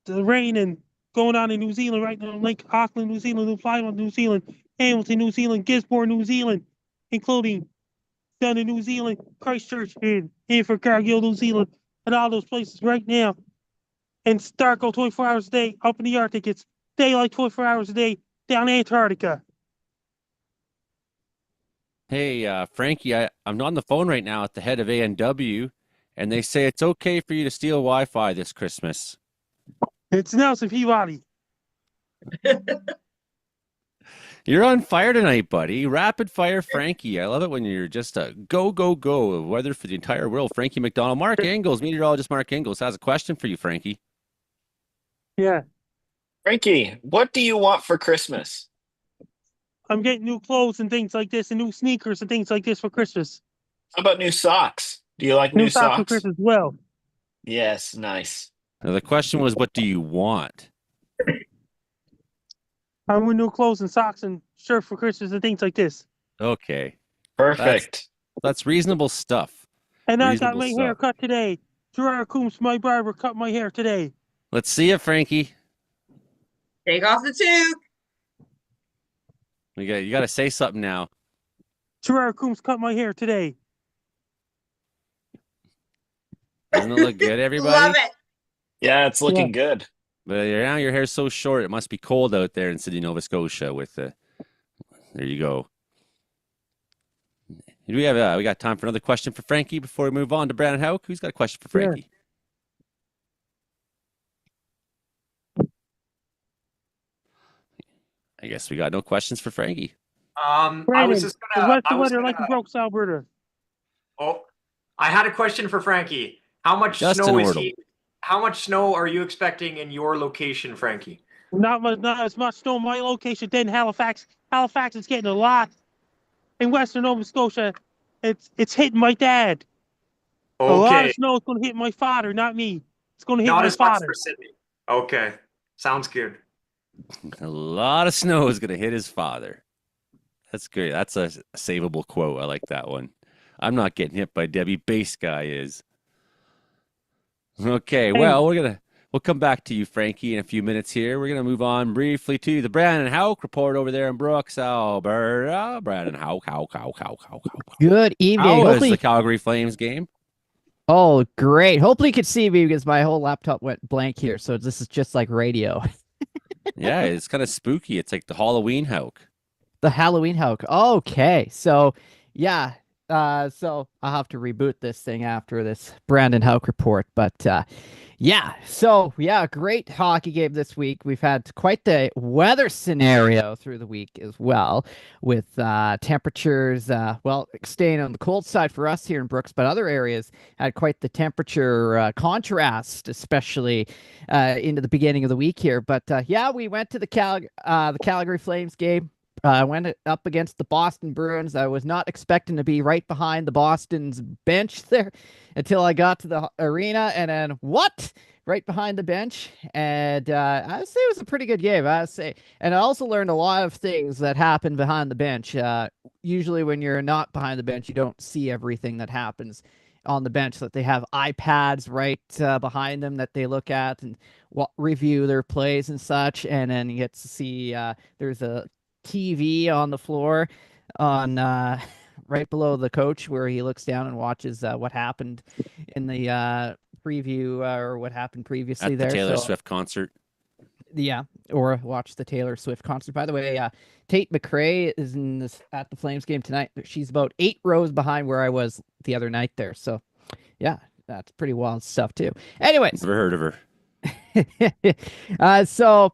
rain and going on in New Zealand right now, like Auckland, New Zealand, New Plymouth, New Zealand, Hamilton, New Zealand, Gisborne, New Zealand, including down in New Zealand, Christchurch, and Invercargill, New Zealand, and all those places right now. And it's dark all 24 hours a day up in the Arctic. It's daylight 24 hours a day down Antarctica. Hey, Frankie, I'm on the phone right now at the head of ANW, and they say it's okay for you to steal Wi-Fi this Christmas. It's Nelson Peabody. You're on fire tonight, buddy. Rapid fire Frankie. I love it when you're just a go, go, go of weather for the entire world. Frankie McDonald. Mark Engels, meteorologist Mark Engels, has a question for you, Frankie. Yeah. Frankie, what do you want for Christmas? I'm getting new clothes and things like this, and new sneakers and things like this for Christmas. How about new socks? Do you like new socks? For Christmas as well. Yes, nice. Now, the question was, what do you want? I want new clothes and socks and shirts for Christmas and things like this. Okay. Perfect. That's reasonable stuff. And I got my hair cut today. Gerard Coombs, my barber, cut my hair today. Let's see it, Frankie. Take off the toque. You got to say something now. Gerard Coombs cut my hair today. Doesn't it look good, everybody? Love it. Yeah, it's looking good. But now your hair's so short, it must be cold out there in Sydney, Nova Scotia. There you go. Do we got time for another question for Frankie before we move on to Brandon Houck? Who's got a question for Frankie? I guess we got no questions for Frankie. Brandon, I was just gonna. What's the weather like in Brooks, Alberta? Oh, I had a question for Frankie. How much snow is he? How much snow are you expecting in your location, Frankie? Not as much snow in my location than Halifax. Halifax is getting a lot. In Western Nova Scotia, it's hitting my dad. Okay. A lot of snow is going to hit my father, not me. It's going to hit not my as father. Much for Sydney. Okay, sounds good. A lot of snow is going to hit his father. That's great. That's a savable quote. I like that one. I'm not getting hit by Debbie. Base guy is. Okay, well, we'll come back to you, Frankie, in a few minutes here. We're going to move on briefly to the Brandon Houck report over there in Brooks, Alberta. Brandon Houck. Good evening. How was the Calgary Flames game? Oh, great. Hopefully you could see me because my whole laptop went blank here, so this is just like radio. Yeah, it's kind of spooky. It's like the Halloween Houck. The Halloween Houck. Okay, so yeah, So I'll have to reboot this thing after this Brandon Houck report. But yeah, so yeah, great hockey game this week. We've had quite the weather scenario through the week as well, with temperatures, well, staying on the cold side for us here in Brooks, but other areas had quite the temperature contrast, especially into the beginning of the week here. But yeah, we went to the Calgary Flames game. I went up against the Boston Bruins. I was not expecting to be right behind the Boston's bench there until I got to the arena, and then what? Right behind the bench. And I would say it was a pretty good game. I would say, and I also learned a lot of things that happen behind the bench. Usually, when you're not behind the bench, you don't see everything that happens on the bench. That they have iPads right behind them that they look at and review their plays and such. And then you get to see there's a TV on the floor on right below the coach, where he looks down and watches what happened in the preview or what happened previously at there. The Taylor Swift concert. Yeah, or watch the Taylor Swift concert. By the way, Tate McRae is at the Flames game tonight. She's about 8 rows behind where I was the other night there. So yeah, that's pretty wild stuff too. Anyways, never heard of her. So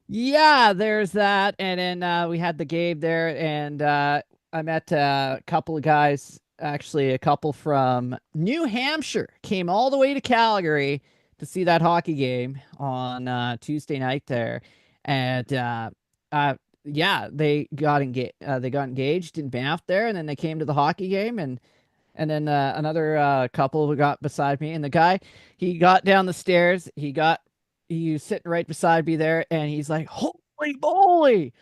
yeah, there's that. And then we had the game there, and I met a couple of guys, actually a couple from New Hampshire, came all the way to Calgary to see that hockey game on Tuesday night there. And yeah, they got engaged in Banff there, and then they came to the hockey game, and then another couple who got beside me, and the guy, he got down the stairs, he was sitting right beside me there, and he's like, "Holy moly,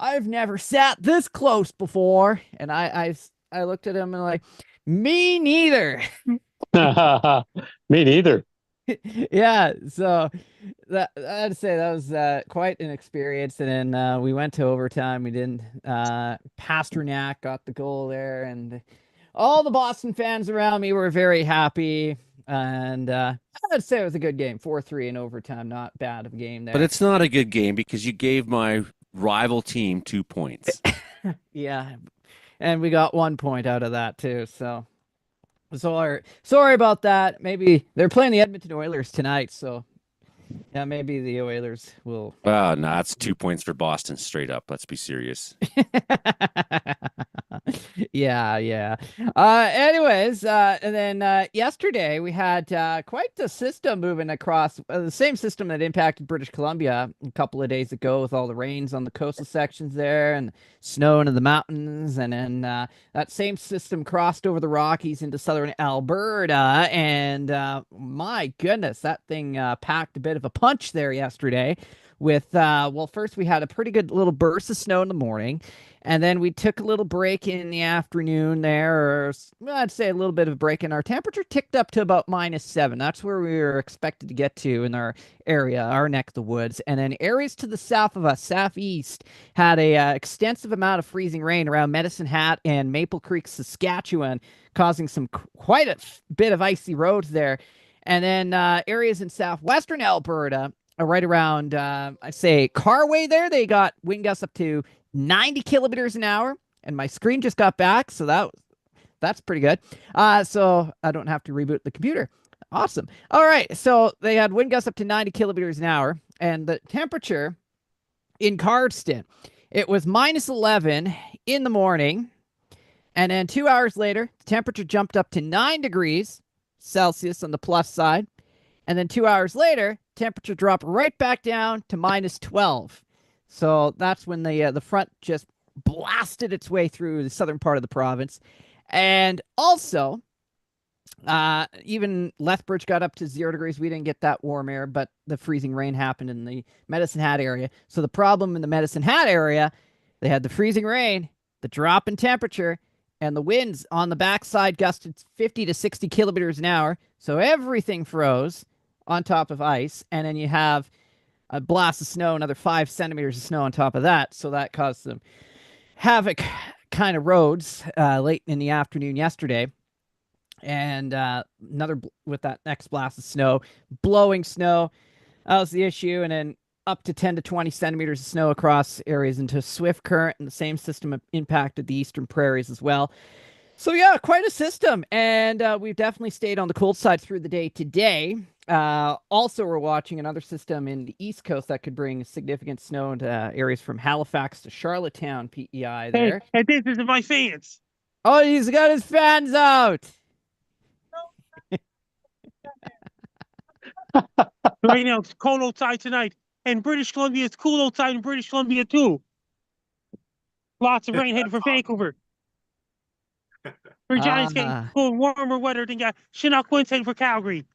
I've never sat this close before." And I looked at him and like, "Me neither." Me neither. Yeah, so I'd say that was quite an experience. And then we went to overtime. We didn't. Pasternak got the goal there, and all the Boston fans around me were very happy. And I'd say it was a good game. 4-3 in overtime. Not bad of a game there. But it's not a good game because you gave my rival team 2 points. Yeah, and we got 1 point out of that too. So sorry about that. Maybe they're playing the Edmonton Oilers tonight, so yeah, maybe the Oilers will. Well, no, that's 2 points for Boston straight up. Let's be serious. Yeah. Anyways, and then yesterday we had quite the system moving across, the same system that impacted British Columbia a couple of days ago, with all the rains on the coastal sections there and snow into the mountains. And then that same system crossed over the Rockies into southern Alberta. And my goodness, that thing packed a bit of a punch there yesterday with, well, first we had a pretty good little burst of snow in the morning. And then we took a little break in the afternoon there, or I'd say a little bit of a break, and our temperature ticked up to about -7. That's where we were expected to get to in our area, our neck of the woods. And then areas to the south of us, southeast, had a extensive amount of freezing rain around Medicine Hat and Maple Creek, Saskatchewan, causing some quite a bit of icy roads there. And then areas in southwestern Alberta, right around, I'd say, Carway there, they got wind gusts up to 90 kilometers an hour, and my screen just got back, so that's pretty good. So I don't have to reboot the computer. Awesome. All right, so they had wind gusts up to 90 kilometers an hour, and the temperature in Cardston, it was -11 in the morning, and then 2 hours later, the temperature jumped up to 9 degrees Celsius on the plus side, and then 2 hours later, temperature dropped right back down to -12. So that's when the front just blasted its way through the southern part of the province. And also, even Lethbridge got up to 0 degrees. We didn't get that warm air, but the freezing rain happened in the Medicine Hat area. So the problem in the Medicine Hat area, they had the freezing rain, the drop in temperature, and the winds on the backside gusted 50 to 60 kilometers an hour. So everything froze on top of ice. And then you have a blast of snow, another 5 centimeters of snow on top of that. So that caused some havoc kind of roads late in the afternoon yesterday. And with that next blast of snow, blowing snow, that was the issue. And then up to 10 to 20 centimeters of snow across areas into Swift Current, and the same system impacted the eastern prairies as well. So yeah, quite a system, and we've definitely stayed on the cold side through the day today. Also, we're watching another system in the East Coast that could bring significant snow into areas from Halifax to Charlottetown, PEI there. Hey, this is my fans. Oh, he's got his fans out. Right now, it's cold outside tonight. And British Columbia, it's cool outside in British Columbia, too. Lots of rain headed for Vancouver. Regina's getting going warmer weather than Chinook winds heading for Calgary.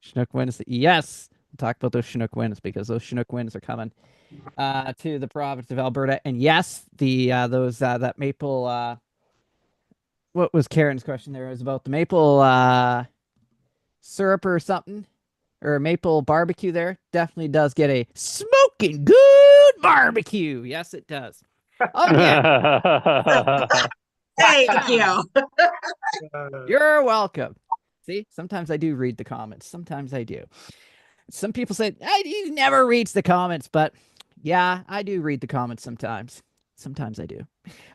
Chinook winds, yes. We'll talk about those Chinook winds because those Chinook winds are coming to the province of Alberta. And yes, that maple. What was Karen's question there? It was about the maple syrup or something, or maple barbecue there. Definitely does get a smoking good barbecue. Yes, it does. Okay. Thank you. You're welcome. See, sometimes I do read the comments. Sometimes I do. Some people say, he never reads the comments, but yeah, I do read the comments sometimes. Sometimes I do.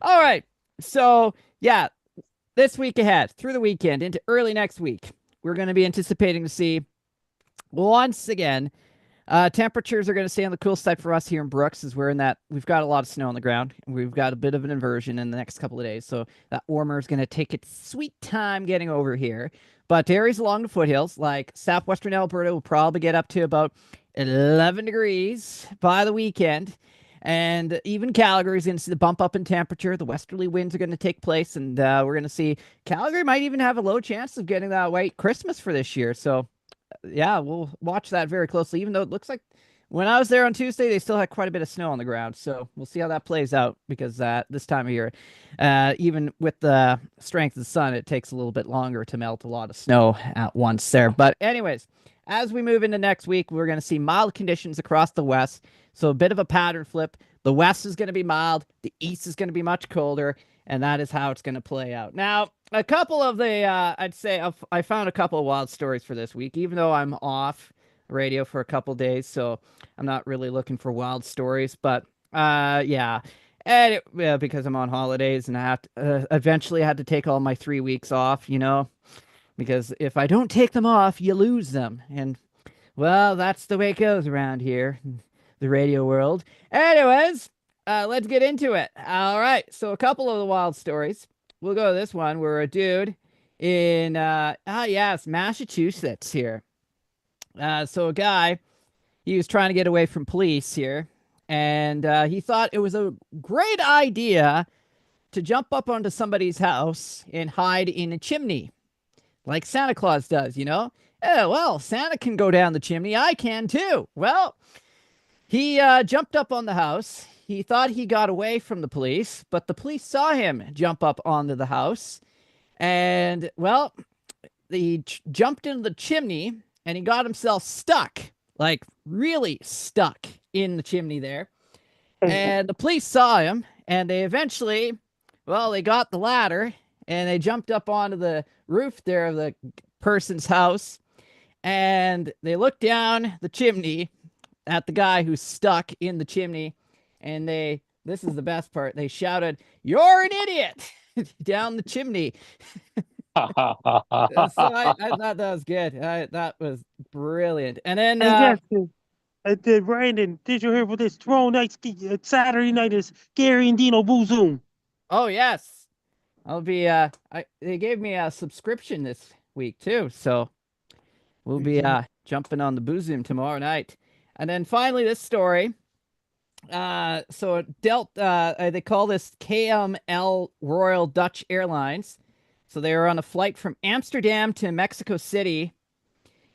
All right. So, yeah, this week ahead, through the weekend, into early next week, we're going to be anticipating to see, once again, temperatures are going to stay on the cool side for us here in Brooks, as we've got a lot of snow on the ground. We've got a bit of an inversion in the next couple of days, so that warmer is going to take its sweet time getting over here. But areas along the foothills, like southwestern Alberta, will probably get up to about 11 degrees by the weekend. And even Calgary is going to see the bump up in temperature. The westerly winds are going to take place, and we're going to see Calgary might even have a low chance of getting that white Christmas for this year. So yeah, we'll watch that very closely, even though it looks like when I was there on Tuesday, they still had quite a bit of snow on the ground. So we'll see how that plays out, because this time of year, even with the strength of the sun, it takes a little bit longer to melt a lot of snow at once there. But anyways, as we move into next week, we're going to see mild conditions across the west. So a bit of a pattern flip. The west is going to be mild. The east is going to be much colder. And that is how it's going to play out. Now, a couple of I'd say I found a couple of wild stories for this week, even though I'm off radio for a couple of days. So I'm not really looking for wild stories. But yeah. And because I'm on holidays and I have to, eventually had to take all my 3 weeks off, because if I don't take them off, you lose them. And well, that's the way it goes around here, the radio world. Anyways, let's get into it. All right. So a couple of the wild stories. We'll go to this one where a dude in, Massachusetts here. So a guy, he was trying to get away from police here. And he thought it was a great idea to jump up onto somebody's house and hide in a chimney, like Santa Claus does, Oh, well, Santa can go down the chimney. I can too. Well, he jumped up on the house. He thought he got away from the police, but the police saw him jump up onto the house. And, well, he jumped into the chimney and he got himself stuck, like really stuck in the chimney there. And the police saw him, and they eventually, they got the ladder and they jumped up onto the roof there of the person's house. And they looked down the chimney at the guy who's stuck in the chimney. And this is the best part, they shouted, "You're an idiot!" down the chimney. So I thought that was good. That was brilliant. And then Brandon, did you hear about this tomorrow night? Saturday night is Gary and Dino Boo Zoom. Oh yes, I'll be. They gave me a subscription this week too, so we'll be jumping on the Boo Zoom tomorrow night. And then finally, this story. So it dealt. They call this KML Royal Dutch Airlines. So they were on a flight from Amsterdam to Mexico City,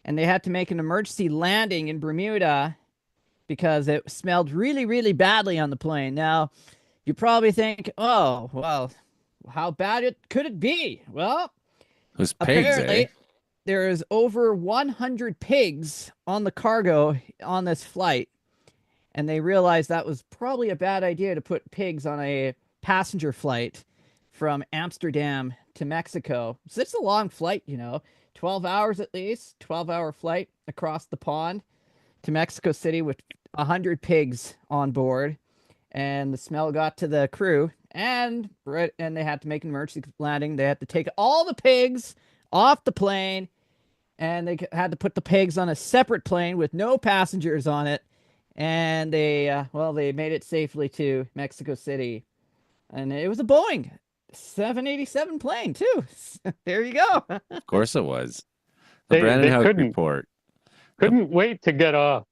and they had to make an emergency landing in Bermuda because it smelled really, really badly on the plane. Now, you probably think, oh, well, how bad could it be? Well, it was pigs, apparently there is over 100 pigs on the cargo on this flight, and they realized that was probably a bad idea to put pigs on a passenger flight from Amsterdam to Mexico. So it's a long flight, 12 hours at least, 12-hour flight across the pond to Mexico City with 100 pigs on board. And the smell got to the crew, and they had to make an emergency landing. They had to take all the pigs off the plane, and they had to put the pigs on a separate plane with no passengers on it. And they made it safely to Mexico City, and it was a Boeing 787 plane too. There you go. Of course it was. The Brandon House report. Couldn't wait to get off.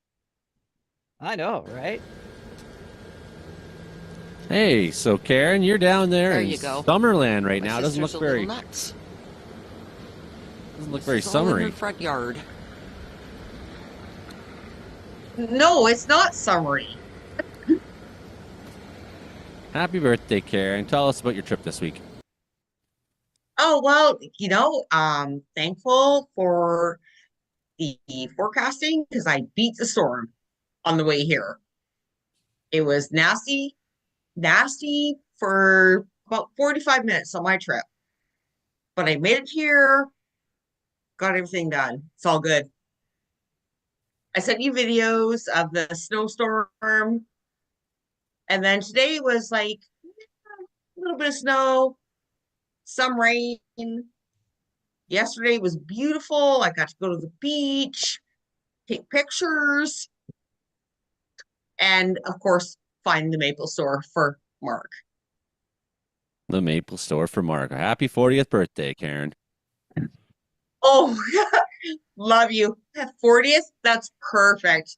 I know, right? Hey, so Karen, you're down there in you go. Summerland right My now. It doesn't look sister's a very little nuts. doesn't look very It's all in summery. her front yard. No, it's not summery. Happy birthday, Karen. Tell us about your trip this week. Oh, well, thankful for the forecasting because I beat the storm on the way here. It was nasty for about 45 minutes on my trip. But I made it here, got everything done. It's all good. I sent you videos of the snowstorm. And then today was like a little bit of snow, some rain. Yesterday was beautiful. I got to go to the beach, take pictures, and of course, find the maple store for Mark. The Maple Store for Mark. Happy 40th birthday, Karen. Oh, love you. At 40th, that's perfect.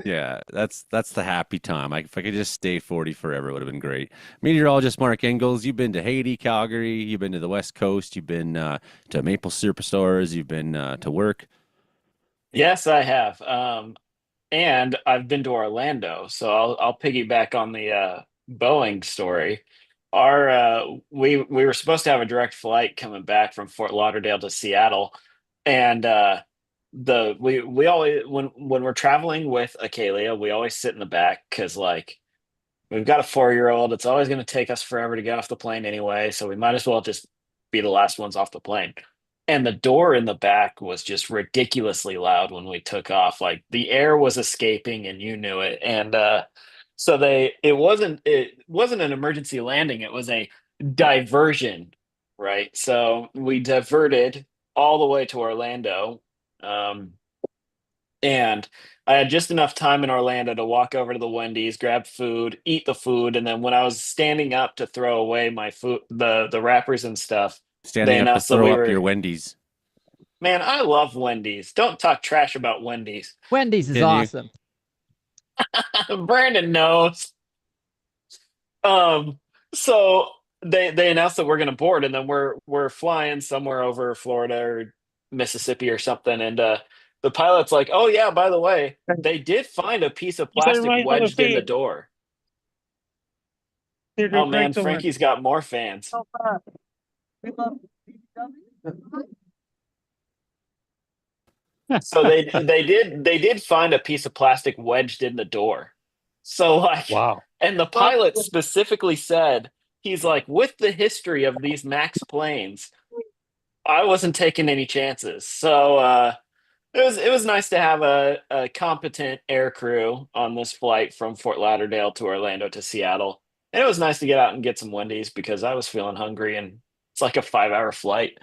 Yeah, that's the happy time. If I could just stay 40 forever, it would have been great. Meteorologist Mark Engels, you've been to Haiti, Calgary, you've been to the West Coast, you've been to maple syrup stores, you've been to work. Yes, I have. And I've been to Orlando, so I'll piggyback on the Boeing story. We were supposed to have a direct flight coming back from Fort Lauderdale to Seattle, and we always when we're traveling with Acalia, we always sit in the back because like we've got a 4-year-old. It's always going to take us forever to get off the plane anyway, so we might as well just be the last ones off the plane. And the door in the back was just ridiculously loud when we took off. Like the air was escaping and you knew it. And so it wasn't an emergency landing, it was a diversion, right? So we diverted all the way to Orlando. And I had just enough time in Orlando to walk over to the Wendy's, grab food, eat the food, and then when I was standing up to throw away my food, the wrappers and stuff, Standing up to throw up your Wendy's. Man, I love Wendy's. Don't talk trash about Wendy's. Wendy's is awesome. Brandon knows. So they announced that we're going to board, and then we're flying somewhere over Florida or Mississippi or something, and the pilot's like, "Oh yeah, by the way, they did find a piece of plastic wedged in the door." Oh man, Frankie's got more fans. So they did find a piece of plastic wedged in the door. So like, wow. And the pilot specifically said, he's like, with the history of these MAX planes, I wasn't taking any chances. So it was nice to have a competent air crew on this flight from Fort Lauderdale to Orlando to Seattle. And it was nice to get out and get some Wendy's because I was feeling hungry and it's like a 5-hour flight.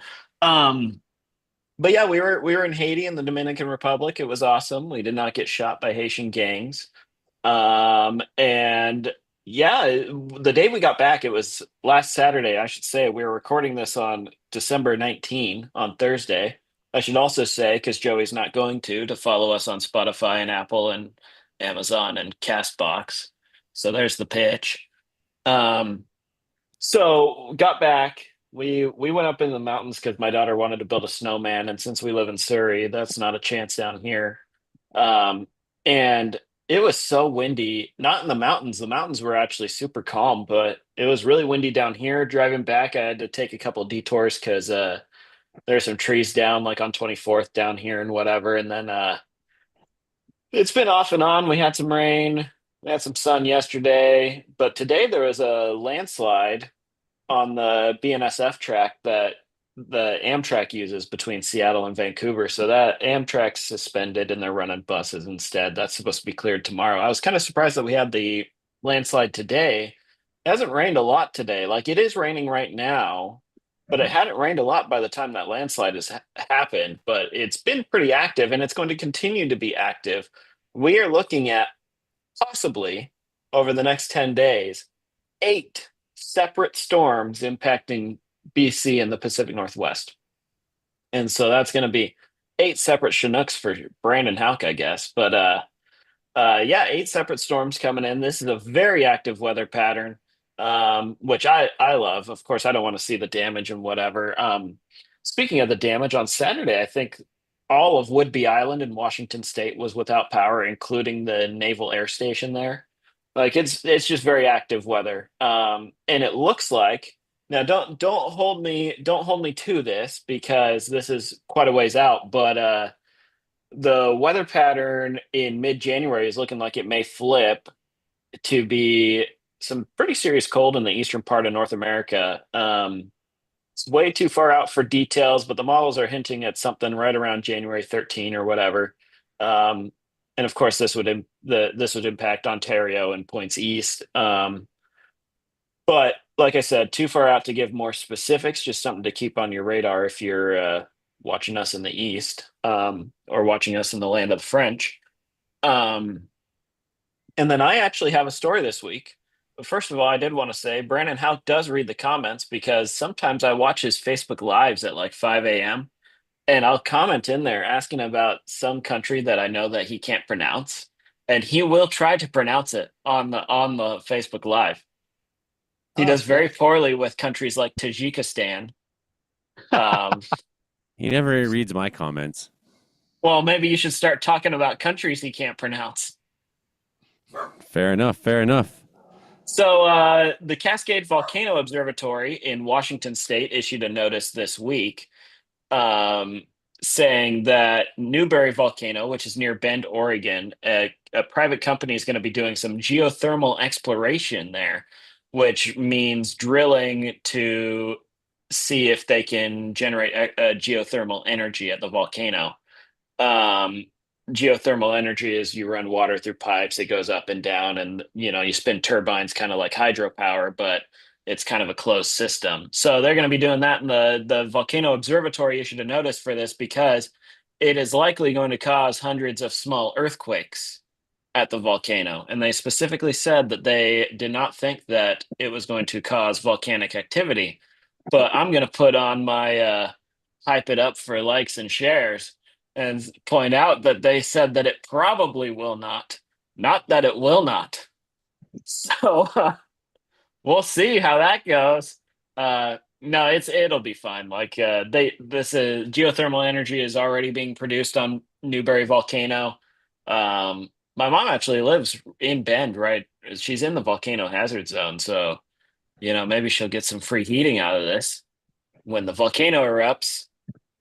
But yeah, we were in Haiti and the Dominican Republic. It was awesome. We did not get shot by Haitian gangs. And yeah, the day we got back, it was last Saturday, I should say. We were recording this on December 19 on Thursday. I should also say, because Joey's not going to follow us on Spotify and Apple and Amazon and Castbox. So there's the pitch. So got back. We went up in the mountains because my daughter wanted to build a snowman, and since we live in Surrey, that's not a chance down here. And it was so windy. Not in the mountains. The mountains were actually super calm, but it was really windy down here. Driving back, I had to take a couple of detours because there's some trees down, like on 24th down here and whatever. And then it's been off and on. We had some rain. We had some sun yesterday, but today there was a landslide on the BNSF track that the Amtrak uses between Seattle and Vancouver. So that Amtrak's suspended and they're running buses instead. That's supposed to be cleared tomorrow. I was kind of surprised that we had the landslide today. hasn't rained a lot today. Like it is raining right now, but it hadn't rained a lot by the time that landslide has happened. But it's been pretty active, and it's going to continue to be active. We are looking at possibly over the next 10 days, 8 separate storms impacting BC and the Pacific Northwest. And so that's going to be 8 separate Chinooks for Brandon Houck, I guess. But yeah, 8 separate storms coming in. This is a very active weather pattern, which I love. Of course, I don't want to see the damage and whatever. Speaking of the damage, on Saturday, I think all of Whidbey Island in Washington State was without power, including the Naval Air Station there. Like it's just very active weather. And it looks like now don't hold me to this because this is quite a ways out, but the weather pattern in mid-January is looking like it may flip to be some pretty serious cold in the eastern part of North America. It's way too far out for details, but the models are hinting at something right around January 13 or whatever. And of course, this would impact Ontario and points east. But like I said, too far out to give more specifics. Just something to keep on your radar if you're watching us in the east or watching us in the land of the French. And then I actually have a story this week. But first of all, I did want to say Brandon Houck does read the comments because sometimes I watch his Facebook Lives at like 5 a.m. and I'll comment in there asking about some country that I know that he can't pronounce. And he will try to pronounce it on the Facebook Live. He does very poorly with countries like Tajikistan. He never reads my comments. Well, maybe you should start talking about countries he can't pronounce. Fair enough. Fair enough. So the Cascade Volcano Observatory in Washington State issued a notice this week saying that Newberry Volcano, which is near Bend, Oregon, a private company is going to be doing some geothermal exploration there, which means drilling to see if they can generate geothermal energy at the volcano. Geothermal energy is you run water through pipes, it goes up and down, and you spin turbines kind of like hydropower, but it's kind of a closed system. So they're going to be doing that, and the Volcano Observatory issued a notice for this because it is likely going to cause hundreds of small earthquakes at the volcano. And they specifically said that they did not think that it was going to cause volcanic activity. But I'm going to put on my hype it up for likes and shares and point out that they said that it probably will not that it will not. So we'll see how that goes. No, it'll be fine. Like this is geothermal energy is already being produced on Newberry Volcano. My mom actually lives in Bend, right? She's in the volcano hazard zone, so maybe she'll get some free heating out of this when the volcano erupts,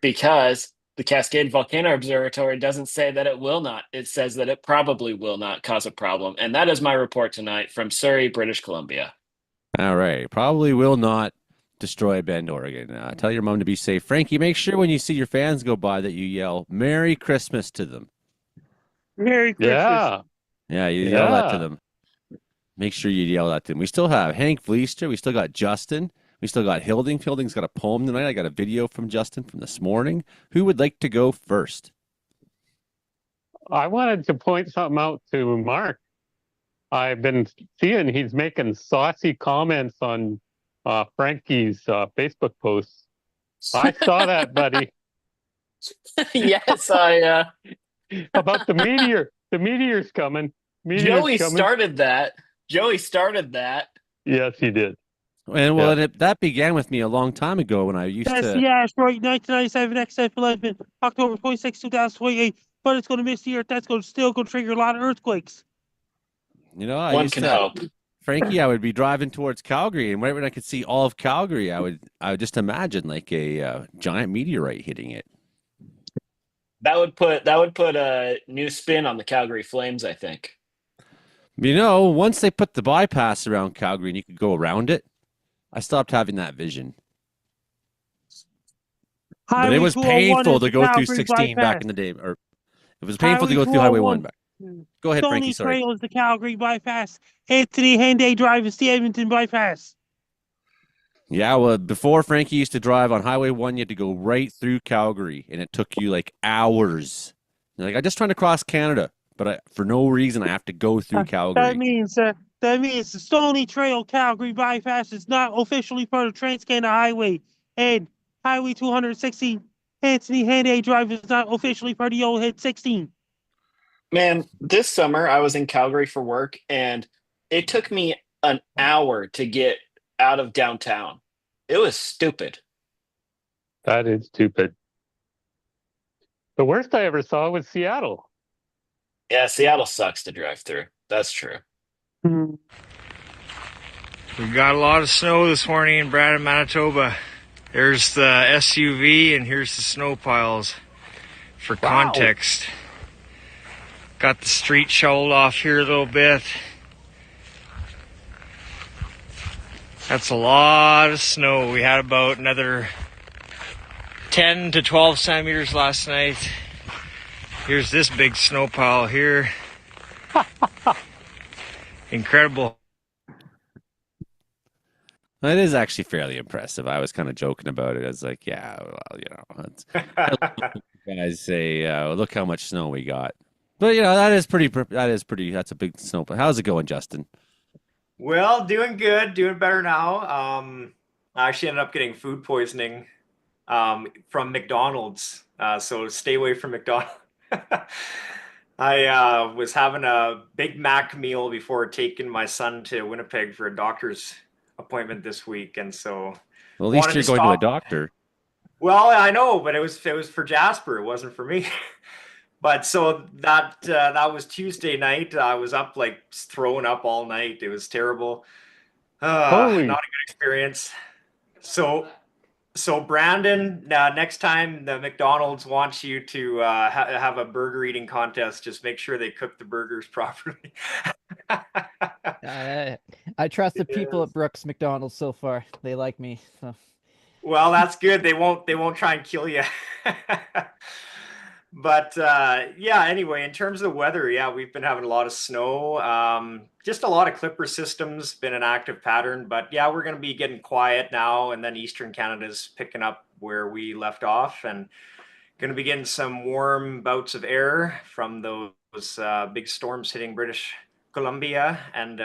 because the Cascade Volcano Observatory doesn't say that it will not. It says that it probably will not cause a problem. And that is my report tonight from Surrey, British Columbia. All right. Probably will not destroy Bend, Oregon. Tell your mom to be safe. Frankie, make sure when you see your fans go by that you yell Merry Christmas to them. Merry Christmas. Yeah, you yell that to them. Make sure you yell that to them. We still have Hank Vleister. We still got Justin. We still got Hilding. Hilding's got a poem tonight. I got a video from Justin from this morning. Who would like to go first? I wanted to point something out to Mark. I've been seeing he's making saucy comments on Frankie's Facebook posts. I saw that, buddy. Yes, I... About the meteor. The meteor's coming. Joey started that. Yes, he did. And that began with me a long time ago when I used to. Yes, right. 1997 XF11, October 26, 2028. But it's going to miss the Earth. That's still going to trigger a lot of earthquakes. One can hope. Frankie, I would be driving towards Calgary, and right when I could see all of Calgary, I would just imagine like a giant meteorite hitting it. That would put a new spin on the Calgary Flames, I think. Once they put the bypass around Calgary and you could go around it, I stopped having that vision. But it was painful to go through 16 back in the day, or it was painful to go through Highway 1 back. Go ahead, Frankie. Stony Sorry. Trail is the Calgary bypass. Anthony Henday Drive is the Edmonton bypass. Yeah, well, before Frankie used to drive on Highway 1, you had to go right through Calgary, and it took you like hours. You're like, I'm just trying to cross Canada, but for no reason I have to go through Calgary. That means the Stony Trail Calgary bypass is not officially part of Trans-Canada Highway, and Highway 260 Anthony Henday Drive is not officially part of the old Hit 16. Man, this summer I was in Calgary for work, and it took me an hour to get out of downtown. It was stupid. That is stupid. The worst I ever saw was Seattle. Yeah, Seattle sucks to drive through. That's true. We got a lot of snow this morning in Brandon, Manitoba. There's the SUV and here's the snow piles. For context, got the street shoveled off here a little bit. That's a lot of snow. We had about another 10 to 12 centimeters last night. Here's this big snow pile here. Incredible. It is actually fairly impressive. I was kind of joking about it. I was like, yeah, well, guys say, look how much snow we got. But, that's a big snow. How's it going, Justin? Well, doing good, doing better now. I actually ended up getting food poisoning from McDonald's. So stay away from McDonald's. I was having a Big Mac meal before taking my son to Winnipeg for a doctor's appointment this week, and so well, at least you're going to a doctor. Well, I know, but it was for Jasper. It wasn't for me. But so that was Tuesday night. I was up like throwing up all night. It was terrible. Not a good experience. So Brandon, next time the McDonald's wants you to have a burger eating contest, just make sure they cook the burgers properly. I trust the people at Brooks McDonald's so far. They like me. So. Well, that's good. They won't try and kill you. But anyway, in terms of the weather, we've been having a lot of snow. Just a lot of clipper systems, been an active pattern. But we're going to be getting quiet now, and then Eastern Canada's picking up where we left off, and going to be getting some warm bouts of air from those big storms hitting British Columbia, and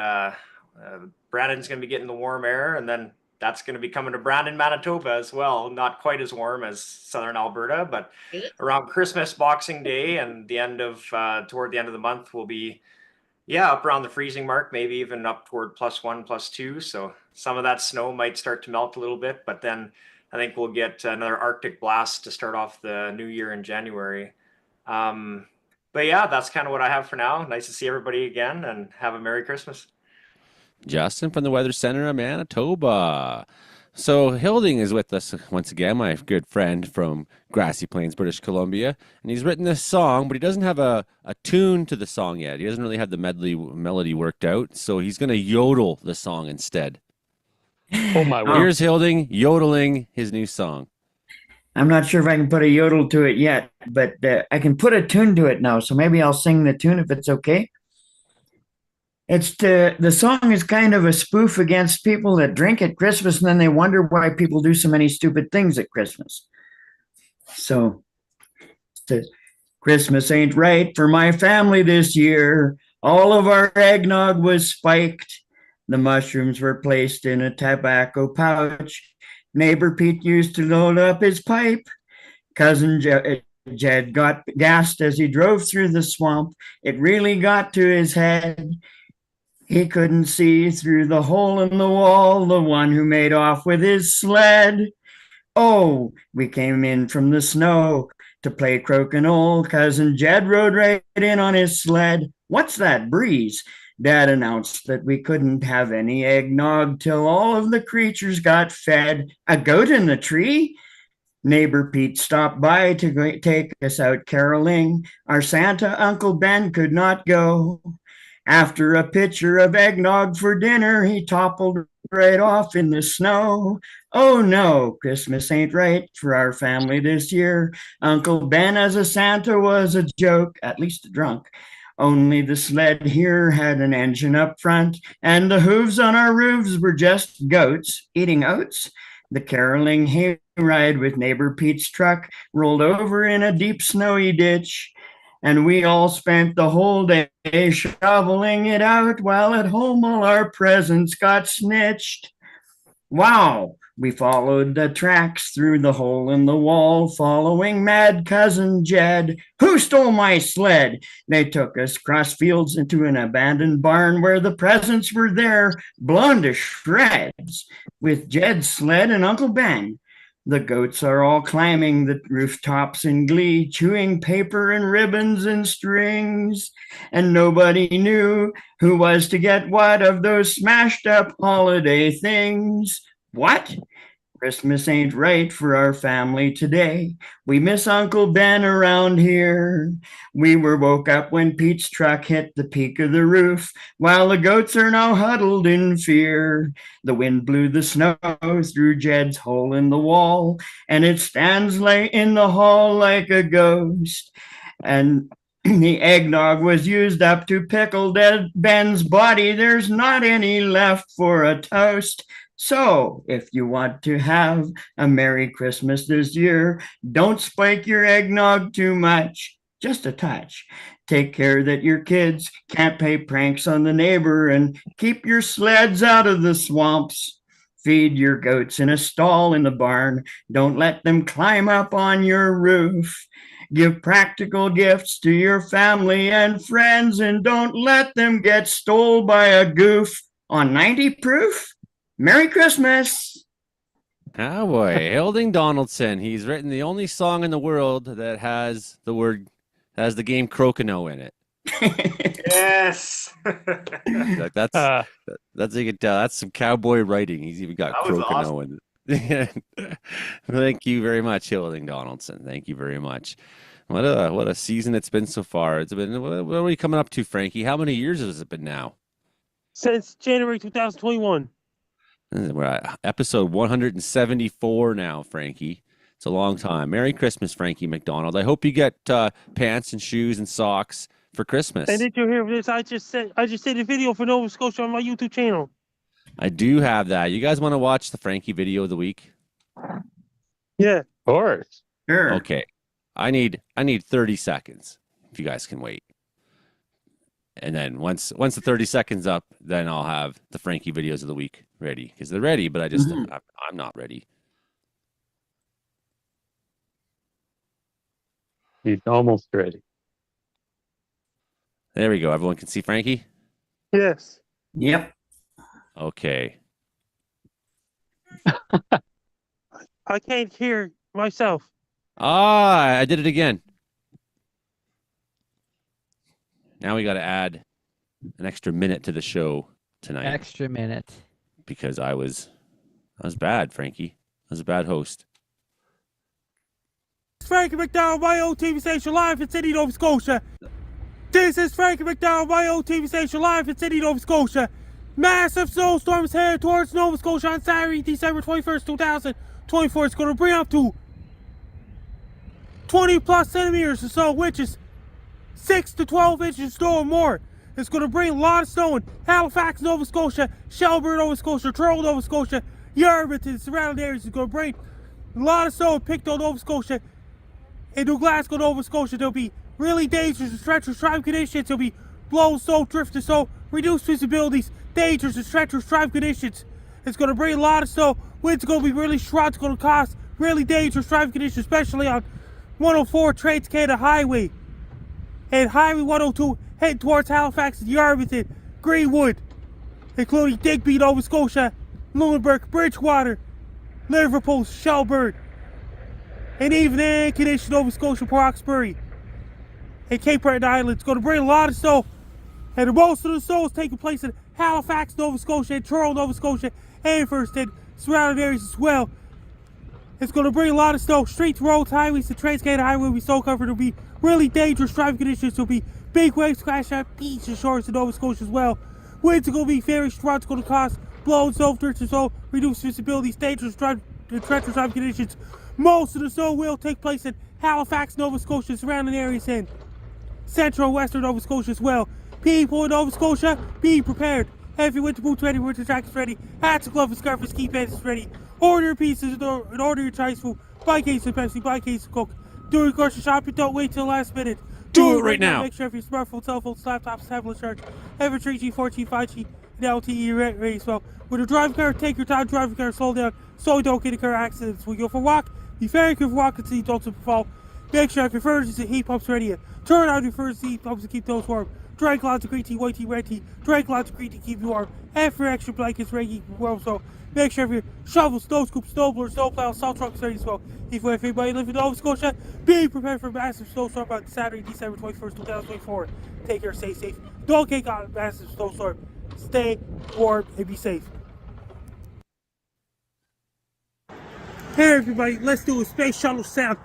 Brandon's going to be getting the warm air, and then that's going to be coming to Brandon, Manitoba as well. Not quite as warm as southern Alberta, but around Christmas, Boxing Day, and toward the end of the month, we'll be up around the freezing mark, maybe even up toward +1, +2. So some of that snow might start to melt a little bit, but then I think we'll get another Arctic blast to start off the new year in January. But that's kind of what I have for now. Nice to see everybody again, and have a Merry Christmas. Justin from the Weather Center of Manitoba. So Hilding is with us once again, my good friend from Grassy Plains, British Columbia. And he's written this song, but he doesn't have a tune to the song yet. He doesn't really have the melody worked out. So he's going to yodel the song instead. Oh, my word. Here's Hilding yodeling his new song. I'm not sure if I can put a yodel to it yet, but I can put a tune to it now. So maybe I'll sing the tune if it's okay. The song is kind of a spoof against people that drink at Christmas, and then they wonder why people do so many stupid things at Christmas. So it says, Christmas ain't right for my family this year. All of our eggnog was spiked. The mushrooms were placed in a tobacco pouch. Neighbor Pete used to load up his pipe. Cousin Jed got gassed as he drove through the swamp. It really got to his head. He couldn't see through the hole in the wall, the one who made off with his sled. Oh, we came in from the snow to play crokinole. Cousin Jed rode right in on his sled. What's that breeze? Dad announced that we couldn't have any eggnog till all of the creatures got fed. A goat in the tree? Neighbor Pete stopped by to take us out caroling. Our Santa Uncle Ben could not go. After a pitcher of eggnog for dinner, he toppled right off in the snow. Oh no, Christmas ain't right for our family this year. Uncle Ben as a Santa was a joke, at least a drunk. Only the sled here had an engine up front, and the hooves on our roofs were just goats eating oats. The caroling hayride with neighbor Pete's truck rolled over in a deep snowy ditch, and we all spent the whole day shoveling it out while at home all our presents got snitched. Wow! We followed the tracks through the hole in the wall, following mad cousin Jed. Who stole my sled? They took us cross fields into an abandoned barn where the presents were there, blown to shreds, with Jed's sled and Uncle Ben. The goats are all climbing the rooftops in glee, chewing paper and ribbons and strings, and nobody knew who was to get what of those smashed up holiday things. What? Christmas ain't right for our family today. We miss Uncle Ben around here. We were woke up when Pete's truck hit the peak of the roof, while the goats are now huddled in fear. The wind blew the snow through Jed's hole in the wall, and it stands in the hall like a ghost. And the eggnog was used up to pickle dead Ben's body. There's not any left for a toast. So, if you want to have a Merry Christmas this year, don't spike your eggnog too much, just a touch. Take care that your kids can't play pranks on the neighbor, and keep your sleds out of the swamps. Feed your goats in a stall in the barn. Don't let them climb up on your roof. Give practical gifts to your family and friends, and don't let them get stole by a goof. On 90 proof? Merry Christmas! Oh boy, Hilding Donaldson. He's written the only song in the world that has the game Crokinole in it. Yes. That's you can tell. That's some cowboy writing. He's even got Crokinole in it. Thank you very much, Hilding Donaldson. Thank you very much. What a season it's been so far. It's been, what are we coming up to, Frankie? How many years has it been now? Since January 2021. We're at episode 174 now, Frankie. It's a long time. Merry Christmas, Frankie McDonald. I hope you get pants and shoes and socks for Christmas. And did you hear this? I just did a video for Nova Scotia on my YouTube channel. I do have that. You guys want to watch the Frankie video of the week? Yeah, of course. Sure. Okay. I need 30 seconds if you guys can wait. And then once the 30 seconds up, then I'll have the Frankie videos of the week ready, because they're ready, but I'm not ready. He's almost ready. There we go. Everyone can see Frankie? Yes. Yep. Okay. I can't hear myself. I did it again. Now we got to add an extra minute to the show tonight. Extra minute. Because I was bad, Frankie. I was a bad host. Frankie McDonald, my own TV station live in Sydney, Nova Scotia. This is Frankie McDonald, my own TV station live in Sydney, Nova Scotia. Massive snowstorms headed towards Nova Scotia on Saturday, December 21st, 2024. It's going to bring up to 20 plus centimeters or so, which is 6 to 12 inches of snow or more. It's going to bring a lot of snow in Halifax, Nova Scotia, Shelburne, Nova Scotia, Truro, Nova Scotia, Yarmouth, and the surrounding areas. It's going to bring a lot of snow in Pictou, Nova Scotia, into Glasgow, Nova Scotia. There'll be really dangerous and treacherous driving conditions. There'll be blow, snow, drift, and snow, reduced visibilities, dangerous and treacherous driving conditions. It's going to bring a lot of snow. Winds are going to be really strong. It's going to cause really dangerous driving conditions, especially on 104 Trans-Canada Highway and Highway 102 heading towards Halifax and Yarmouth and Greenwood, including Digby, Nova Scotia, Lunenburg, Bridgewater, Liverpool, Shelburne, and even in condition Nova Scotia, Port Hawkesbury, and Cape Breton Island. It's going to bring a lot of snow, and most of the snow is taking place in Halifax, Nova Scotia, and Truro, Nova Scotia, Amherst, and surrounding areas as well. It's going to bring a lot of snow. Streets, roads, highways, the Trans-Canada Highway will be so covered. It'll be really dangerous driving conditions. There'll be big waves crashing at beaches and shores in Nova Scotia as well. Winds are going to be very strong. It's going to cause blows, snow, drifts, and snow, reduced visibility, dangerous driving conditions. Most of the snow will take place in Halifax, Nova Scotia, surrounding areas, and central and western Nova Scotia as well. People in Nova Scotia, be prepared. Have your winter boots ready, winter jackets ready, hats, gloves, scarf, and ski pants ready. Order your pieces and order your Chinese food. Buy a case of Pepsi, buy a case of Coke. Do your grocery shopping, don't wait till the last minute. Do it right now. Make sure if your smartphone, cell phones, laptops, tablets charge. Have a 3G, 4G, 5G, and LTE ready as well. With a driving car, take your time, drive your car, slow down, so you don't get in car accidents. When you go for a walk, be very careful walking so you don't slip and fall. Make sure if your furnace and heat pumps ready. Turn on your furnace and heat pumps and keep those warm. Drink lots of green tea, white tea, red tea. Drink lots of green tea, keep you warm. And for extra blankets ready, keep you warm. So make sure if your shovel, snow scoop, snow blower, snow plow, salt truck is ready as well. If anybody live in Nova Scotia, be prepared for a massive snowstorm on Saturday, December 21st, 2024. Take care, stay safe. Don't get caught in a massive snowstorm. Stay warm and be safe. Hey everybody, let's do a space shuttle sound.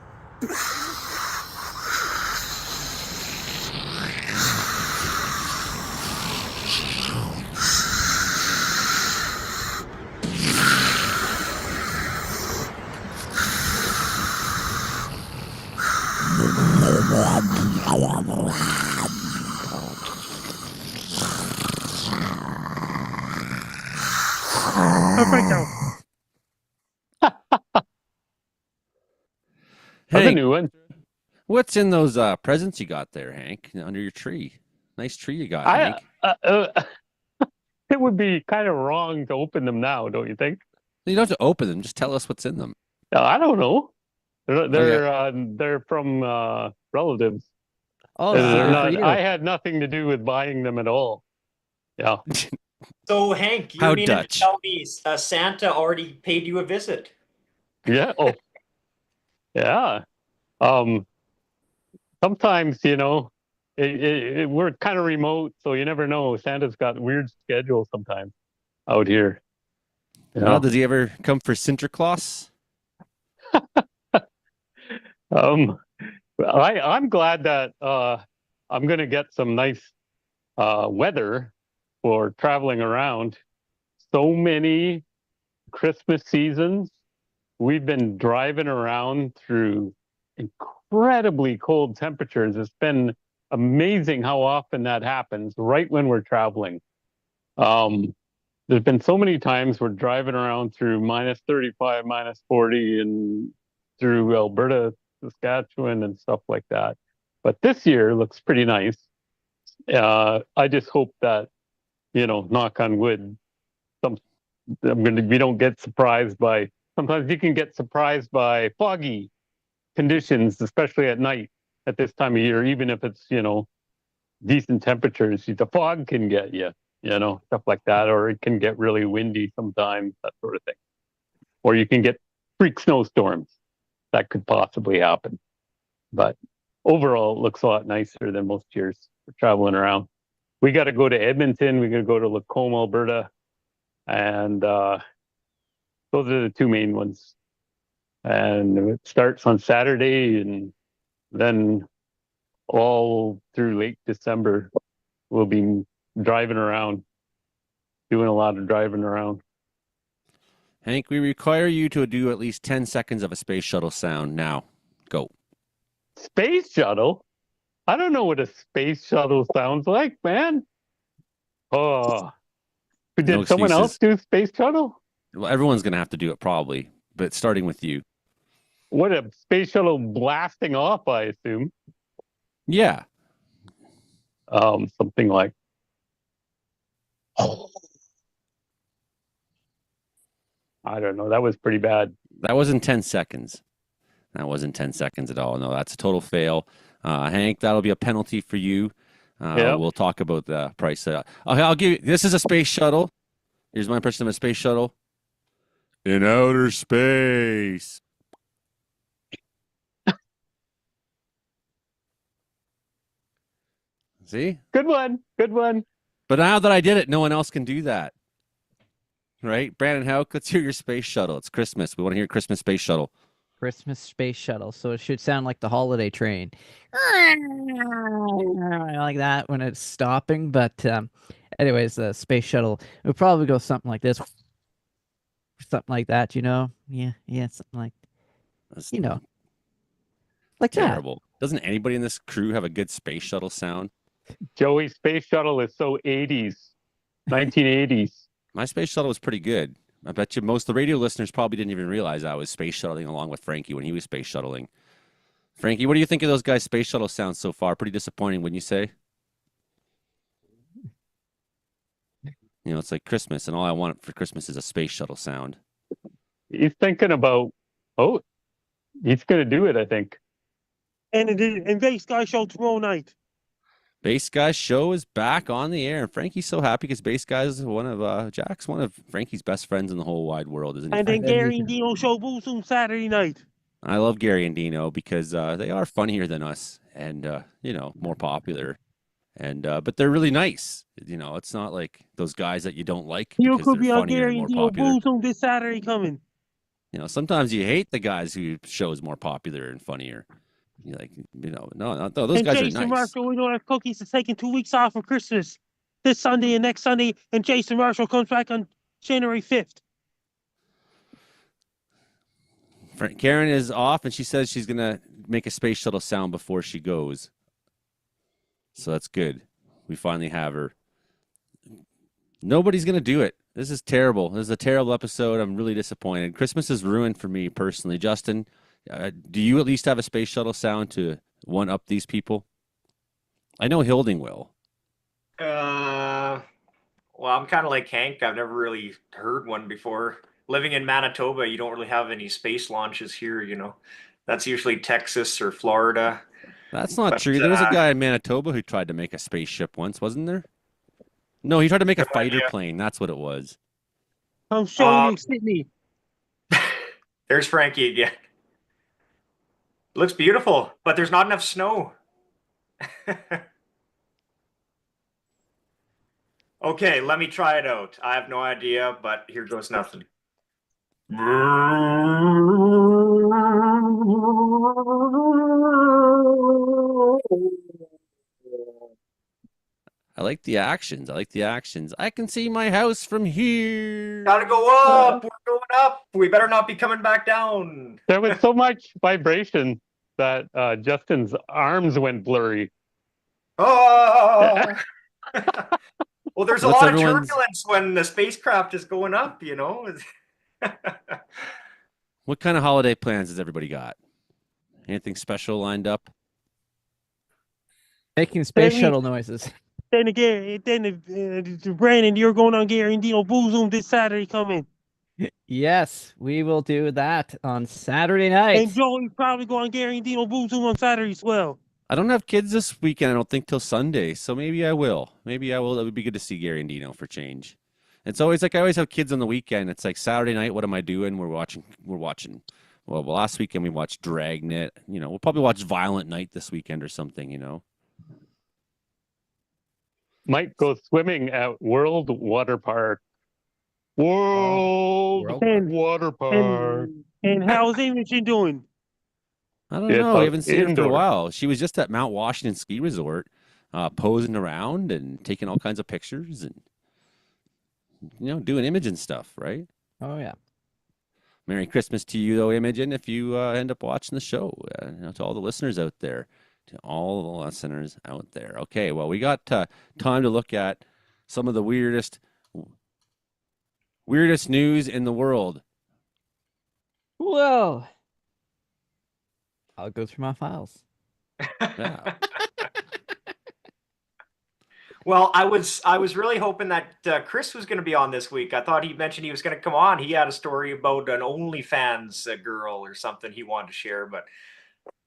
Hey, a new one. What's in those presents you got there, Hank, under your tree? Nice tree you got, Hank. It would be kind of wrong to open them now, don't you think? You don't have to open them. Just tell us what's in them. I don't know. They're from relatives. Oh, they're not. I had nothing to do with buying them at all. Yeah. So Hank, you mean to tell me Santa already paid you a visit? Yeah. Oh. Yeah. Sometimes, you know, we're kind of remote, so you never know. Santa's got weird schedules sometimes out here. Well, does he ever come for Sinterklaas? I'm glad that I'm going to get some nice weather for traveling around. So many Christmas seasons, we've been driving around through incredibly cold temperatures. It's been amazing how often that happens right when we're traveling. There's been so many times we're driving around through minus 35, minus 40, and through Alberta, Saskatchewan, and stuff like that. But this year looks pretty nice. I just hope that, you know, knock on wood, we don't get surprised by. Sometimes you can get surprised by foggy conditions, especially at night at this time of year. Even if it's, you know, decent temperatures, the fog can get you. You know, stuff like that, or it can get really windy sometimes, that sort of thing. Or you can get freak snowstorms. That could possibly happen. But overall, it looks a lot nicer than most years for traveling around. We got to go to Edmonton. We got to go to Lacombe, Alberta. And those are the two main ones. And it starts on Saturday, and then all through late December, we'll be driving around, doing a lot of driving around. Hank, we require you to do at least 10 seconds of a space shuttle sound now. Go. Space shuttle? I don't know what a space shuttle sounds like, man. Oh. Did someone else do space shuttle? Well, everyone's going to have to do it probably, but starting with you. What, a space shuttle blasting off, I assume? Yeah. Something like. I don't know. That was pretty bad. That wasn't 10 seconds. That wasn't 10 seconds at all. No, that's a total fail. Hank, that'll be a penalty for you. We'll talk about the price. I'll give you. This is a space shuttle. Here's my impression of a space shuttle. In outer space. See? Good one. Good one. But now that I did it, no one else can do that. Right? Brandon Houck, let's hear your space shuttle. It's Christmas. We want to hear Christmas space shuttle. Christmas space shuttle. So it should sound like the holiday train. Like that when it's stopping. But anyways, the space shuttle would probably go something like this. Something like that, you know? Yeah, something like, you know. Like terrible. Doesn't anybody in this crew have a good space shuttle sound? Joey's space shuttle is so 80s, 1980s. My space shuttle was pretty good. I bet you most of the radio listeners probably didn't even realize I was space shuttling along with Frankie when he was space shuttling. Frankie, what do you think of those guys' space shuttle sounds so far? Pretty disappointing, wouldn't you say? You know, it's like Christmas, and all I want for Christmas is a space shuttle sound. He's thinking about, he's going to do it, I think. And Base Guy show tomorrow night. Base Guy show is back on the air, and Frankie's so happy because Base Guy is one of Frankie's best friends in the whole wide world, isn't he? And then Gary and Dino show Boozum Saturday night. I love Gary and Dino because they are funnier than us, and more popular, and but they're really nice. You know, it's not like those guys that you don't like. You could be on Gary and Dino Boozum this Saturday coming. You know, sometimes you hate the guys who show is more popular and funnier. You're like, no, those guys Jason are nice. Marshall, we know that Cookies is taking 2 weeks off for Christmas this Sunday and next Sunday, and Jason Marshall comes back on January 5th. Karen is off, and she says she's going to make a space shuttle sound before she goes. So that's good. We finally have her. Nobody's going to do it. This is terrible. This is a terrible episode. I'm really disappointed. Christmas is ruined for me personally. Justin, do you at least have a space shuttle sound to one-up these people? I know Hilding will. Well, I'm kind of like Hank. I've never really heard one before. Living in Manitoba, you don't really have any space launches here, you know. That's usually Texas or Florida. That's not true. There was a guy in Manitoba who tried to make a spaceship once, wasn't there? No, he tried to make a fighter plane. That's what it was. I'm showing you Sydney. There's Frankie again. Looks beautiful, but there's not enough snow. Okay, let me try it out. I have no idea, but here goes nothing. I like the actions. I can see my house from here. Gotta go up. We're going up. We better not be coming back down. There was so much vibration that Justin's arms went blurry. Oh! Well, there's a lot of turbulence when the spacecraft is going up, you know? What kind of holiday plans has everybody got? Anything special lined up? Making space shuttle noises. Then Brandon, you're going on Gary and Dino Boozum this Saturday coming. Yes, we will do that on Saturday night. And Joey's probably going on Gary and Dino Boozum on Saturday as well. I don't have kids this weekend, I don't think, till Sunday, so maybe I will. It would be good to see Gary and Dino for change. It's always like I always have kids on the weekend. It's like Saturday night, what am I doing? We're watching. Well, last weekend we watched Dragnet. You know, we'll probably watch Violent Night this weekend or something, you know. Might go swimming at World Water Park. World Water Park. And how's Imogen doing? I don't know. I haven't seen her for a while. She was just at Mount Washington Ski Resort, posing around and taking all kinds of pictures and, doing Imogen stuff, right? Oh, yeah. Merry Christmas to you, though, Imogen, if you end up watching the show. To all the listeners out there. To all the listeners out there. Okay, well, we got time to look at some of the weirdest news in the world. Whoa. I'll go through my files. Yeah. Well, I was really hoping that Chris was going to be on this week. I thought he mentioned he was going to come on. He had a story about an OnlyFans girl or something he wanted to share, but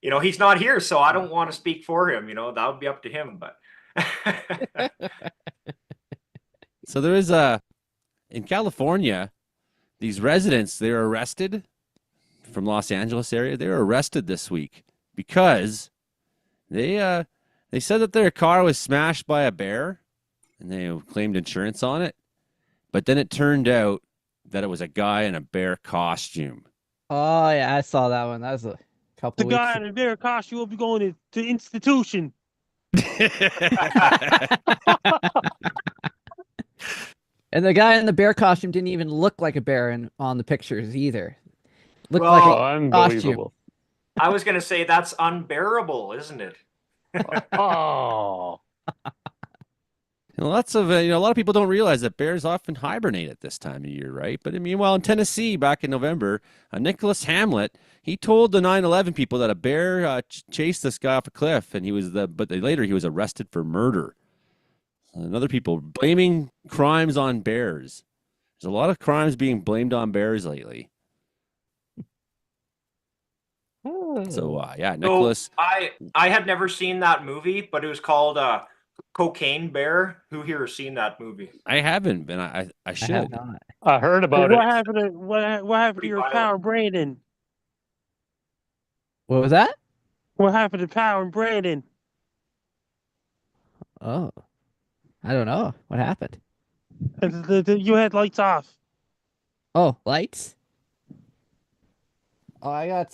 he's not here, so I don't want to speak for him. That would be up to him. But so there is in California, these residents, they're arrested from Los Angeles area. They were arrested this week because they said that their car was smashed by a bear, and they claimed insurance on it. But then it turned out that it was a guy in a bear costume. Oh yeah, I saw that one. That was a couple. The guy in a bear costume will be going to institution. And the guy in the bear costume didn't even look like a bear on the pictures either. Looked like a unbelievable. I was going to say that's unbearable, isn't it? Oh. Lots of a lot of people don't realize that bears often hibernate at this time of year, right? But meanwhile, in Tennessee, back in November, Nicholas Hamlet, he told the 9/11 people that a bear chased this guy off a cliff, and later he was arrested for murder. And other people blaming crimes on bears. There's a lot of crimes being blamed on bears lately. So yeah, Nicholas. So I had never seen that movie, but it was called Cocaine Bear. Who here has seen that movie? I haven't been. I should. I have not. I heard about it. What happened to your Power Brandon? What was that? What happened to Power and Brandon? Oh, I don't know. What happened? You had lights off. Oh, lights? Oh, I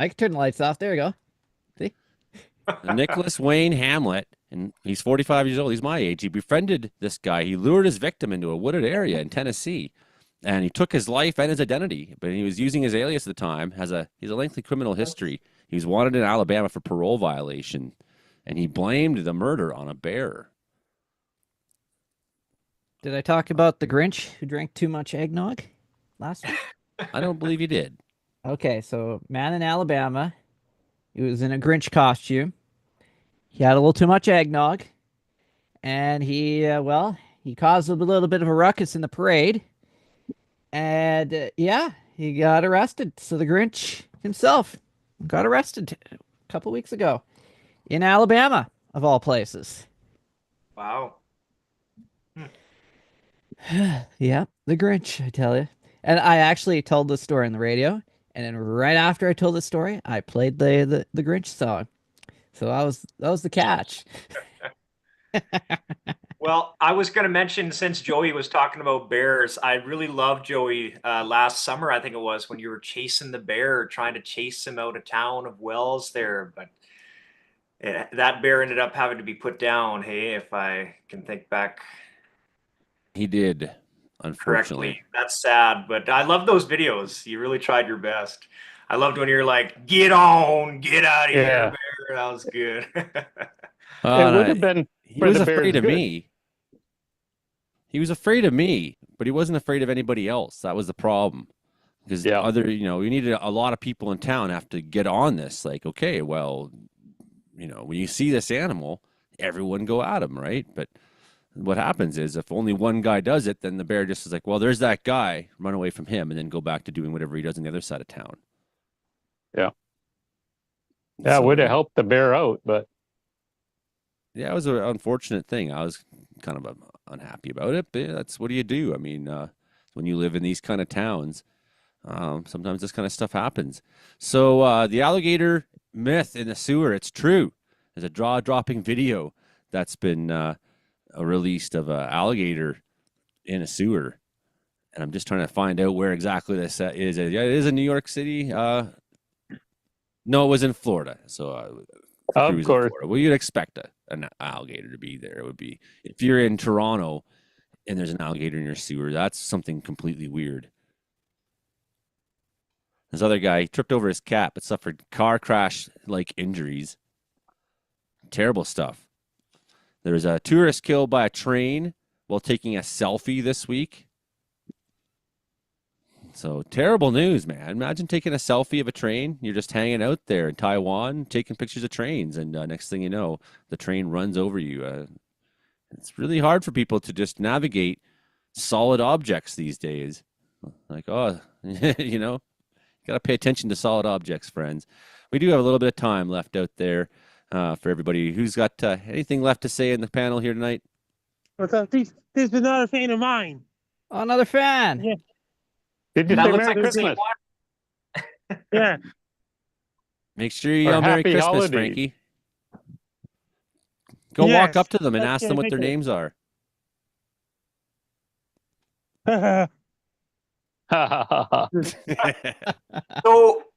can turn the lights off. There we go. See? Nicholas Wayne Hamlet, and he's 45 years old. He's my age. He befriended this guy. He lured his victim into a wooded area in Tennessee, and he took his life and his identity. But he was using his alias at the time. He's a lengthy criminal history. He was wanted in Alabama for parole violation, and he blamed the murder on a bear. Did I talk about the Grinch who drank too much eggnog last week? I don't believe you did. Okay, so man in Alabama, he was in a Grinch costume. He had a little too much eggnog, and he caused a little bit of a ruckus in the parade, and he got arrested. So the Grinch himself got arrested a couple weeks ago in Alabama, of all places. Wow. Yeah, the Grinch, I tell you. And I actually told this story on the radio. And then right after I told the story, I played the Grinch song. So that was the catch. Well, I was going to mention, since Joey was talking about bears, I really loved Joey last summer, I think it was, when you were chasing the bear, trying to chase him out of town of Wells there. But that bear ended up having to be put down, hey, if I can think back. He did. Unfortunately, correctly. That's sad, but I love those videos. You really tried your best. I loved when you're like, get out of here, bear. That was good. It would have been. He was afraid of me. He was afraid of me, but he wasn't afraid of anybody else. That was the problem. Because we needed a lot of people in town have to get on this. Like, okay, well, when you see this animal, everyone go at him, right? But what happens is if only one guy does it, then the bear just is like, well, there's that guy, run away from him, and then go back to doing whatever he does on the other side of town. Yeah. Yeah, it would have helped the bear out, but. Yeah, it was an unfortunate thing. I was kind of unhappy about it, but that's what do you do? I mean, when you live in these kind of towns, sometimes this kind of stuff happens. So the alligator myth in the sewer, it's true. There's a jaw-dropping video that's been released of an alligator in a sewer, and I'm just trying to find out where exactly this is. Yeah, it is in New York City. No, it was in Florida. So of course, well, you'd expect an alligator to be there. It would be if you're in Toronto and there's an alligator in your sewer. That's something completely weird. This other guy tripped over his cat but suffered car crash like injuries. Terrible stuff. There was a tourist killed by a train while taking a selfie this week. So terrible news, man. Imagine taking a selfie of a train. You're just hanging out there in Taiwan, taking pictures of trains, and next thing you know, the train runs over you. It's really hard for people to just navigate solid objects these days. Like, got to pay attention to solid objects, friends. We do have a little bit of time left out there. For everybody who's got anything left to say in the panel here tonight. This is another fan of mine. Oh, another fan. Yeah. Did you say Merry Christmas? Yeah. Make sure you yell Merry Christmas, holidays. Frankie. Go walk up to them and ask them what their names are. So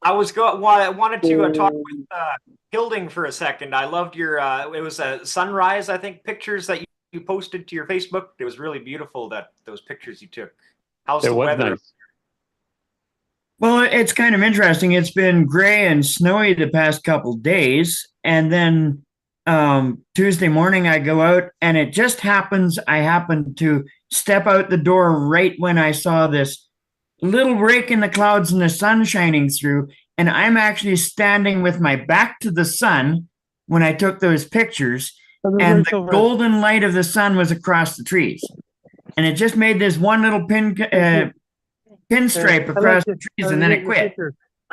I wanted to talk with Hilding for a second. I loved your it was a sunrise, I think, pictures that you posted to your Facebook. It was really beautiful, those pictures you took. How's the weather? Well, it's kind of interesting. It's been gray and snowy the past couple days, and then Tuesday morning I go out, and it just happens I happen to step out the door right when I saw this little break in the clouds and the sun shining through, and I'm actually standing with my back to the sun when I took those pictures, and the golden light of the sun was across the trees, and it just made this one little pinstripe across the trees, and then it quit.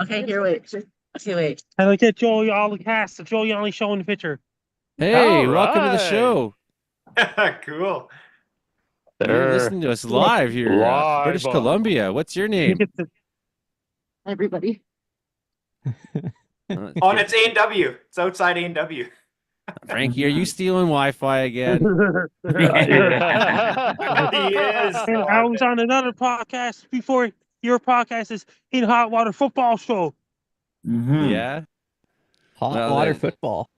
Okay, here, wait. Okay, wait. I like that Joey Ollie cast, the Joey Ollie showing the picture. Hey, welcome to the show. Cool. You're listening to us live here, British Columbia. What's your name? Everybody. Oh, and it's A&W. It's outside A&W. Frankie, are you stealing Wi-Fi again? He is. And I was on another podcast before your podcast is in Hot Water Football Show. Yeah. Hot water football.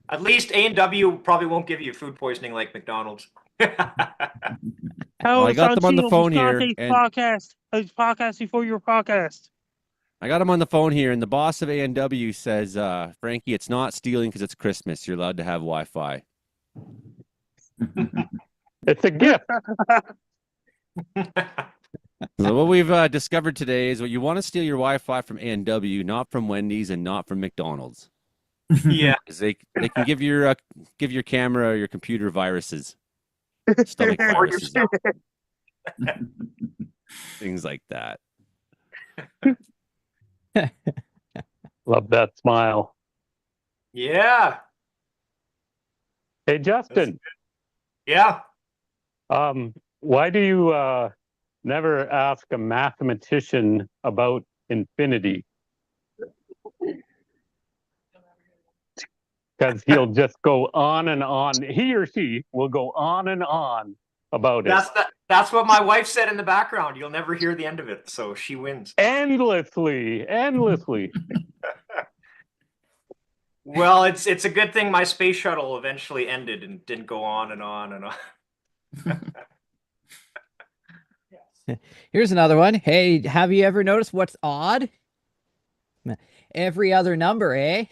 At least A&W probably won't give you food poisoning like McDonald's. Well, I got them on the phone here. Podcast before your podcast. I got him on the phone here, and the boss of A&W says, Frankie, it's not stealing because it's Christmas. You're allowed to have Wi-Fi. It's a gift. So what we've discovered today is what you want to steal your Wi-Fi from A&W, not from Wendy's and not from McDonald's. Yeah, because they can give your camera or your computer viruses, stomach viruses, things like that. Love that smile. Yeah. Hey, Justin. Yeah. Why do you never ask a mathematician about infinity? Because he'll just go on and on. He or she will go on and on about it. That's what my wife said in the background. You'll never hear the end of it, so she wins. Endlessly. Well, it's a good thing my space shuttle eventually ended and didn't go on and on and on. Here's another one. Hey, have you ever noticed what's odd? Every other number, eh?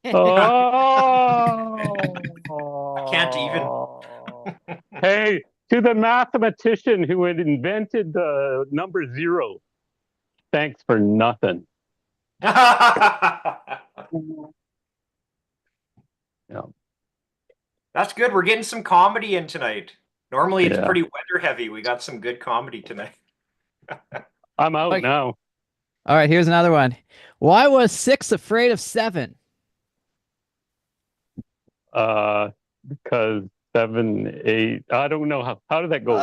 I can't even. Hey, to the mathematician who had invented the number 0, thanks for nothing. Yeah. That's good. We're getting some comedy in tonight. Normally it's pretty weather heavy. We got some good comedy tonight. I'm out now. All right, here's another one. Why was 6 afraid of 7? Because 7, 8. I don't know how did that go?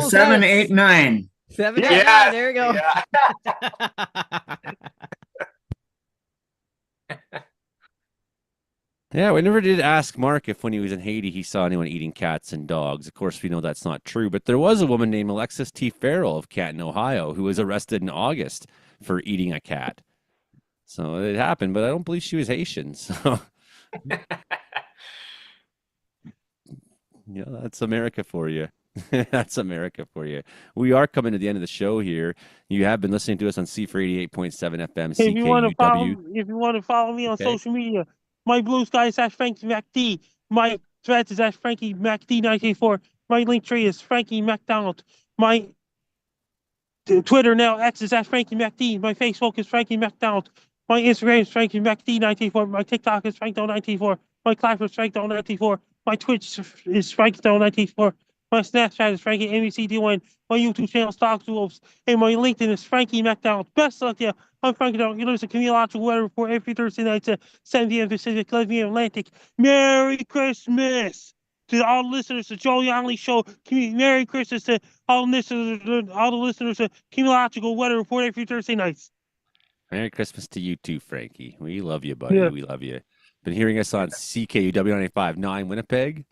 7, 8, 9. 7, 8, 9. There you go. Yeah. Yeah, we never did ask Mark if when he was in Haiti he saw anyone eating cats and dogs. Of course, we know that's not true, but there was a woman named Alexis T. Farrell of Canton, Ohio, who was arrested in August for eating a cat. So it happened, but I don't believe she was Haitian. So, yeah, that's America for you. That's America for you. We are coming to the end of the show here. You have been listening to us on C for 88.7 FM, If you want CKUW. to follow me on social media, my blue sky is @Frankie MacD. My threads is @Frankie MacD984. My link tree is Frankie McDonald. My Twitter now X is @Frankie MacD. My Facebook is Frankie McDonald. My Instagram is Frankie MacD984. My TikTok is FrankDo984. My Clapper is FrankDo984. My Twitch is FrankDo984. My Snapchat is Frankie MCD1. My YouTube channel is Stock Wolves. And my LinkedIn is Frankie McDonald. Best of luck to you. I'm Frankie McDonald. You listen to Comedeorological Weather Report every Thursday night at 7 p.m. Pacific, 11 p.m. Atlantic. Merry Christmas to all the listeners to Joe Youngley Show. Merry Christmas to all the listeners to Comedeorological Weather Report every Thursday nights. Merry Christmas to you too, Frankie. We love you, buddy. Yeah. We love you. Been hearing us on CKUW 95.9 Winnipeg,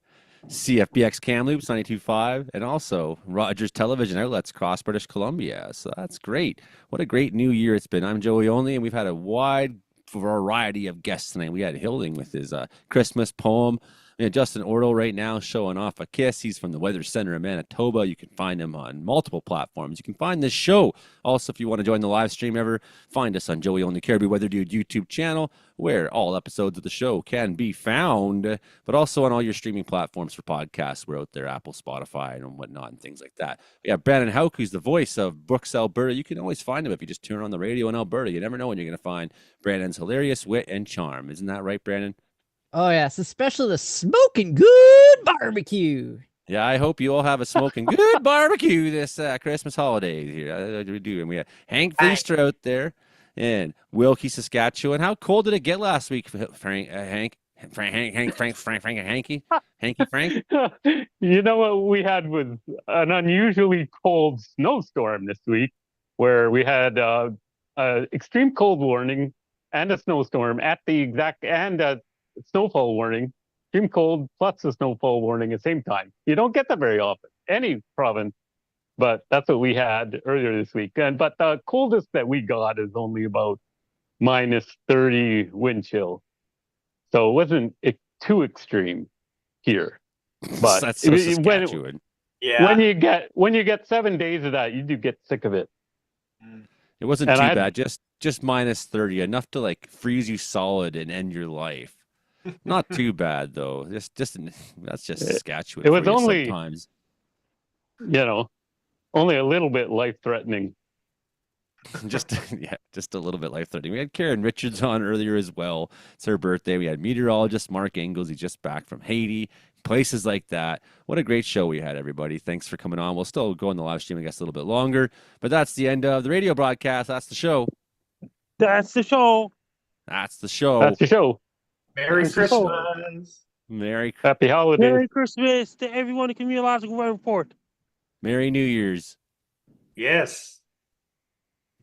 CFBX Kamloops 92.5, and also Rogers Television Outlets across British Columbia. So that's great. What a great new year it's been. I'm Joey Only, and we've had a wide variety of guests tonight. We had Hilding with his Christmas poem. Yeah, Justin Ortle right now showing off a kiss. He's from the Weather Center of Manitoba. You can find him on multiple platforms. You can find this show. Also, if you want to join the live stream ever, find us on Joey Only Caribou Weather Dude YouTube channel, where all episodes of the show can be found, but also on all your streaming platforms for podcasts. We're out there, Apple, Spotify, and whatnot, and things like that. We have Brandon Houck, who's the voice of Brooks, Alberta. You can always find him if you just turn on the radio in Alberta. You never know when you're going to find Brandon's hilarious wit and charm. Isn't that right, Brandon? Oh, yes, especially the smoking good barbecue. Yeah, I hope you all have a smoking good barbecue this Christmas holiday here. We do. And we have Hank Feaster out there in Wilkie, Saskatchewan. How cold did it get last week, Frank, Hank, Hanky, Frank? You know what we had was an unusually cold snowstorm this week, where we had extreme cold warning and a snowstorm at the exact and a snowfall warning, extreme cold plus a snowfall warning at the same time. You don't get that very often, any province, but that's what we had earlier this week. But the coldest that we got is only about -30 wind chill, so it wasn't too extreme here. But that's so Saskatchewan. when you get 7 days of that, you do get sick of it. It wasn't too bad, just -30, enough to like freeze you solid and end your life. Not too bad though. That's just Saskatchewan. It was only sometimes, only a little bit life-threatening. just a little bit life-threatening. We had Karen Richards on earlier as well. It's her birthday. We had meteorologist Mark Engels. He's just back from Haiti. Places like that. What a great show we had, everybody. Thanks for coming on. We'll still go on the live stream, I guess, a little bit longer. But that's the end of the radio broadcast. That's the show. That's the show. That's the show. That's the show. Merry Christmas. Happy holidays. Merry Christmas to everyone in Comedeorological Weather Report. Merry New Year's. Yes.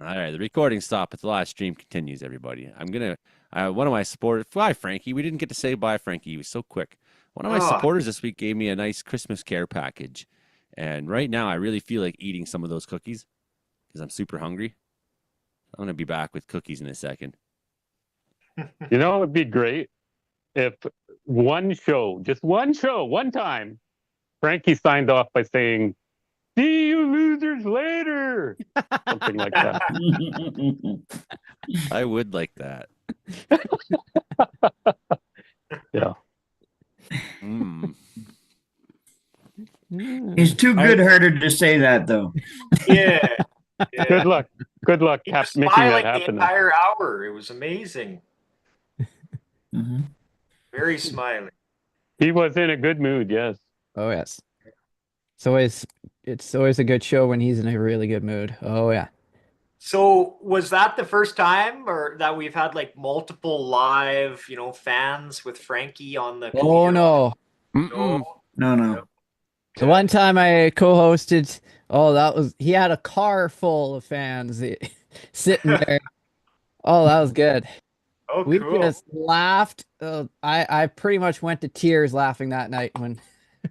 All right, the recording stopped, but the live stream continues, everybody. One of my supporters, bye, Frankie. We didn't get to say bye, Frankie. He was so quick. One of my supporters this week gave me a nice Christmas care package. And right now, I really feel like eating some of those cookies because I'm super hungry. I'm going to be back with cookies in a second. You know, it would be great if just one show, one time, Frankie signed off by saying, "See you losers later." Something like that. I would like that. Yeah. He's too good-hearted to say that, though. Yeah. Good luck, making that happen. The entire hour. It was amazing. Mm-hmm. Very smiling. He was in a good mood. Yes. Oh yes. It's always a good show when he's in a really good mood. Oh yeah. So was that the first time or that we've had like multiple live, fans with Frankie on the Oh no. No. The one time I co-hosted, he had a car full of fans sitting there. Oh, that was good. Oh, we cool. just laughed. I pretty much went to tears laughing that night when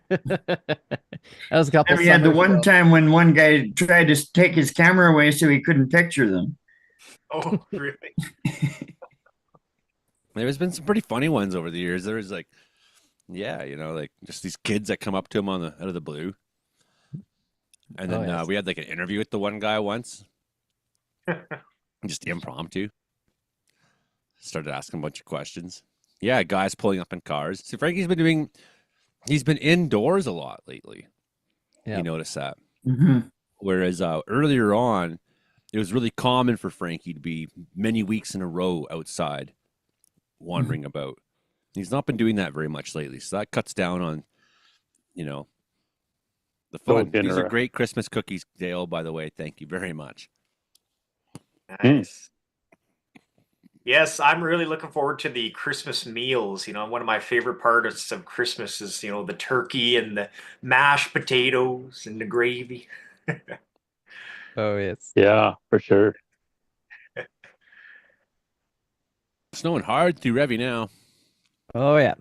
that was a couple. We had the one time when one guy tried to take his camera away so he couldn't picture them. Oh, really? There's been some pretty funny ones over the years. There was like, just these kids that come up to him out of the blue. And then we had like an interview with the one guy once, just impromptu. Started asking a bunch of questions. Yeah, guys pulling up in cars. See, Frankie's been indoors a lot lately. Yeah. You notice that. Mm-hmm. Whereas earlier on, it was really common for Frankie to be many weeks in a row outside wandering about. He's not been doing that very much lately. So that cuts down on, the fun. These are great Christmas cookies, Dale, by the way. Thank you very much. Nice. Yes, I'm really looking forward to the Christmas meals. One of my favorite parts of Christmas is, the turkey and the mashed potatoes and the gravy. Oh, yes. Yeah, for sure. Snowing hard through Revy now. Oh, yeah.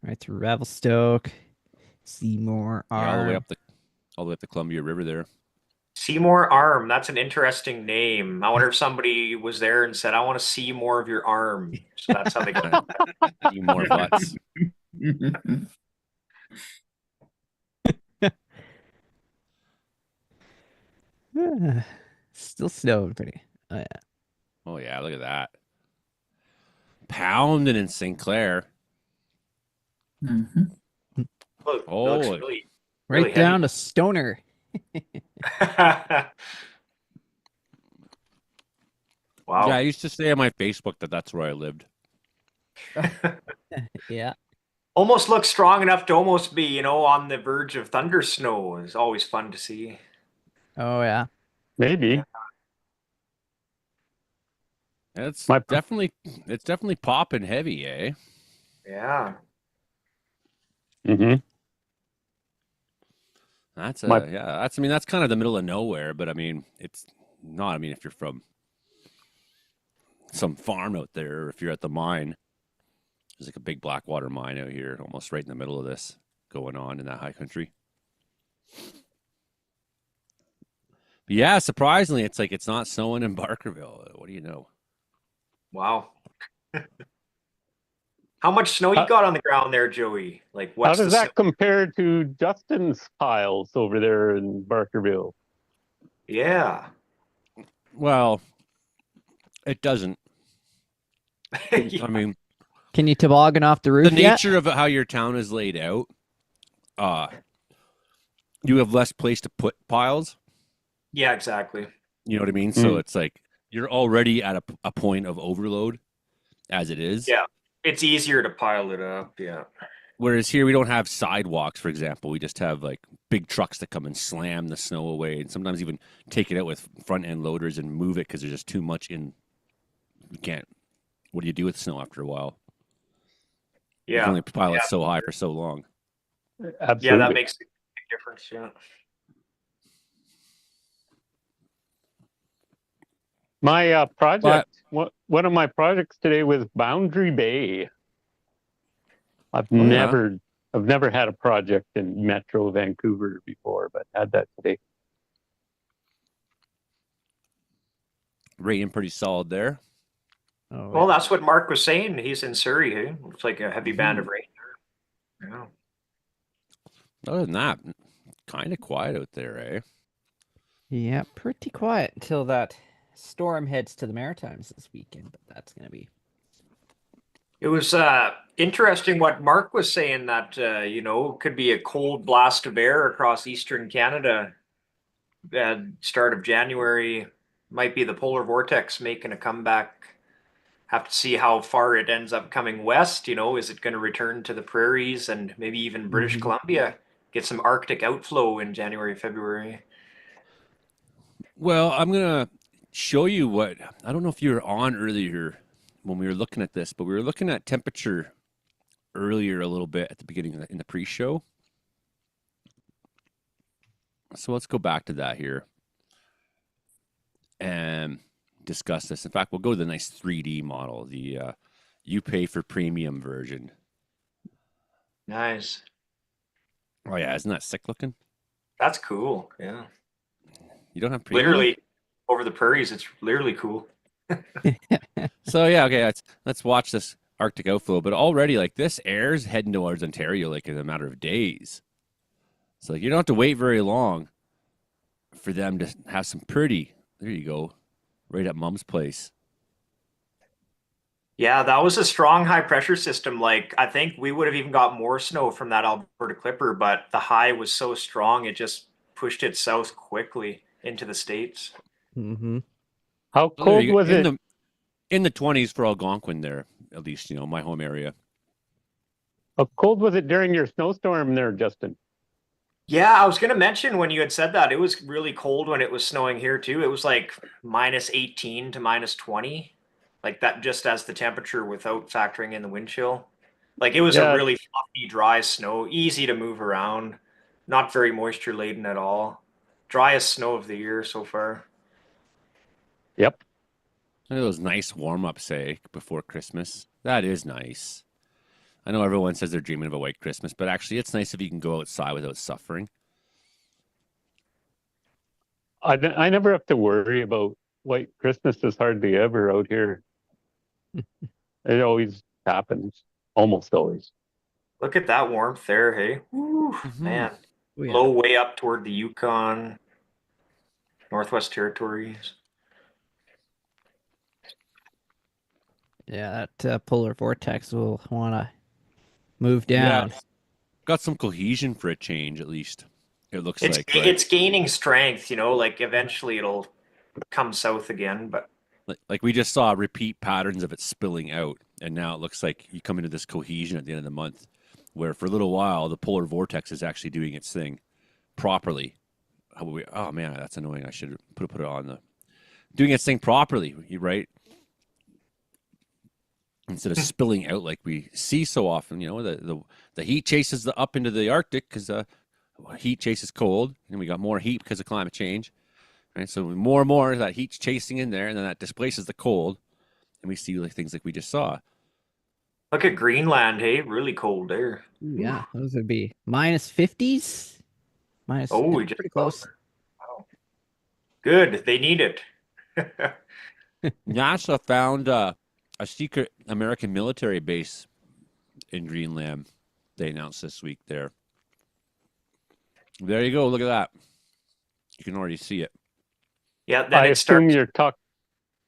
Right through Revelstoke, Seymour, Arm. Yeah, all the way up the Columbia River there. Seymour Arm, that's an interesting name. I wonder if somebody was there and said, "I want to see more of your arm." So that's how they got See more butts. Still snowing pretty. Oh yeah. Oh yeah, look at that. Pounding in St. Clair. Mm-hmm. Look, Oh, looks really, Right really down heavy. to Stoner. Wow. Yeah, I used to say on my Facebook that that's where I lived. Yeah. Almost looks strong enough to almost be, on the verge of thunder snow. Is always fun to see. Oh yeah. Maybe. Yeah. It's My- definitely popping heavy, eh? Yeah. Mm-hmm. That's My- that's kind of the middle of nowhere, but I mean, it's not. I mean, if you're from some farm out there, or if you're at the mine, there's like a big Blackwater mine out here, almost right in the middle of this going on in that high country. But yeah, surprisingly, it's like it's not snowing in Barkerville. What do you know? Wow. How much snow you got on the ground there, Joey? Like, How what's does the that compare to Justin's piles over there in Barkerville? Yeah. Well, it doesn't. Yeah. I mean, Can you toboggan off the the roof yet? nature of how your town is laid out, you have less place to put piles. Yeah, exactly. You know what I mean? So it's like you're already at a point of overload as it is. Yeah. It's easier to pile it up. Yeah. Whereas here we don't have sidewalks, for example. We just have like big trucks that come and slam the snow away, and sometimes even take it out with front end loaders and move it because there's just too much in. You can't. What do you do with snow after a while? You Yeah. can only pile it so high for so long. Absolutely. Yeah, that makes a big difference. Yeah. My project, one of my projects today was Boundary Bay. I've never had a project in Metro Vancouver before, but had that today. Rating pretty solid there. Oh, Well, that's what Mark was saying. He's in Surrey. Hey? Looks like a heavy band of rain. Yeah. Other than that, kind of quiet out there, eh? yeah, pretty quiet until that storm heads to the Maritimes this weekend, but that's going to be. It was interesting what Mark was saying that, could be a cold blast of air across eastern Canada at start of January. Might be the polar vortex making a comeback. Have to see how far it ends up coming west. Is it going to return to the prairies and maybe even British Columbia? Get some Arctic outflow in January, February. Well, I'm going to show you what, I don't know if you were on earlier when we were looking at this, but we were looking at temperature earlier a little bit at the beginning in the pre-show. So let's go back to that here and discuss this. In fact, we'll go to the nice 3D model, the you pay for premium version. Nice. Oh yeah, isn't that sick looking? That's cool. Yeah. You don't have premium? Literally over the prairies, it's literally cool. So yeah, okay, let's watch this Arctic outflow. But already, like, this air's heading towards Ontario like in a matter of days. So like, you don't have to wait very long for them to have some pretty. There you go, right at Mom's place. Yeah, that was a strong high pressure system. Like, I think we would have even got more snow from that Alberta Clipper, but the high was so strong it just pushed it south quickly into the States. Mm-hmm. How cold was it? In the 20s for Algonquin there, at least, my home area. How cold was it during your snowstorm there, Justin? Yeah, I was going to mention when you had said that, it was really cold when it was snowing here too. It was like minus 18 to minus 20, like that, just as the temperature without factoring in the wind chill. Like, it was a really fluffy, dry snow, easy to move around, not very moisture laden at all. Driest snow of the year so far. Yep. Those nice warm-ups, before Christmas. That is nice. I know everyone says they're dreaming of a white Christmas, but actually it's nice if you can go outside without suffering. I never have to worry about white Christmases hardly ever out here. It always happens, almost always. Look at that warmth there, hey? Woo, man. Oh, yeah. Low way up toward the Yukon, Northwest Territories. Yeah, that polar vortex will want to move down. Yeah, got some cohesion for a change, at least. It looks It's like. it's gaining strength, you know, like eventually it'll come south again, but Like we just saw repeat patterns of it spilling out, and now it looks like you come into this cohesion at the end of the month, where for a little while the polar vortex is actually doing its thing properly. Oh man, that's annoying. I should put it on the doing its thing properly, right? Instead of spilling out like we see so often. You know, the heat chases up into the Arctic because heat chases cold, and we got more heat because of climate change. Right, so more and more that heat's chasing in there, and then that displaces the cold, and we see like things like we just saw. look at Greenland, hey, really cold there. Yeah, those would be minus 50s. Minus, Oh, we yeah, just pretty close. Wow. Good, they need it. NASA found a secret American military base in Greenland. They announced this week there. There you go. Look at that. You can already see it. Yeah, then I it assume starts. you're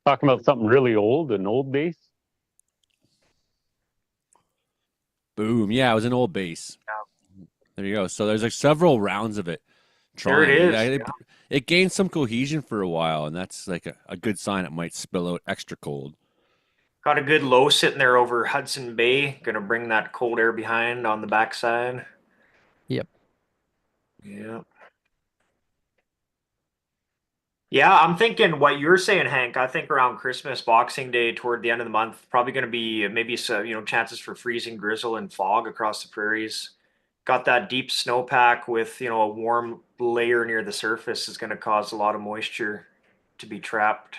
talking about something really old, an old base. Boom. Yeah, it was an old base. There you go. So there's like several rounds of it. There it Trying. is. Yeah, it gained some cohesion for a while, and that's like a good sign it might spill out extra cold. Got a good low sitting there over Hudson Bay. Gonna bring that cold air behind on the backside. Yep. Yeah. Yeah, I'm thinking what you're saying, Hank. I think around Christmas, Boxing Day, toward the end of the month, probably going to be maybe some, chances for freezing drizzle and fog across the prairies. Got that deep snowpack with, a warm layer near the surface is going to cause a lot of moisture to be trapped.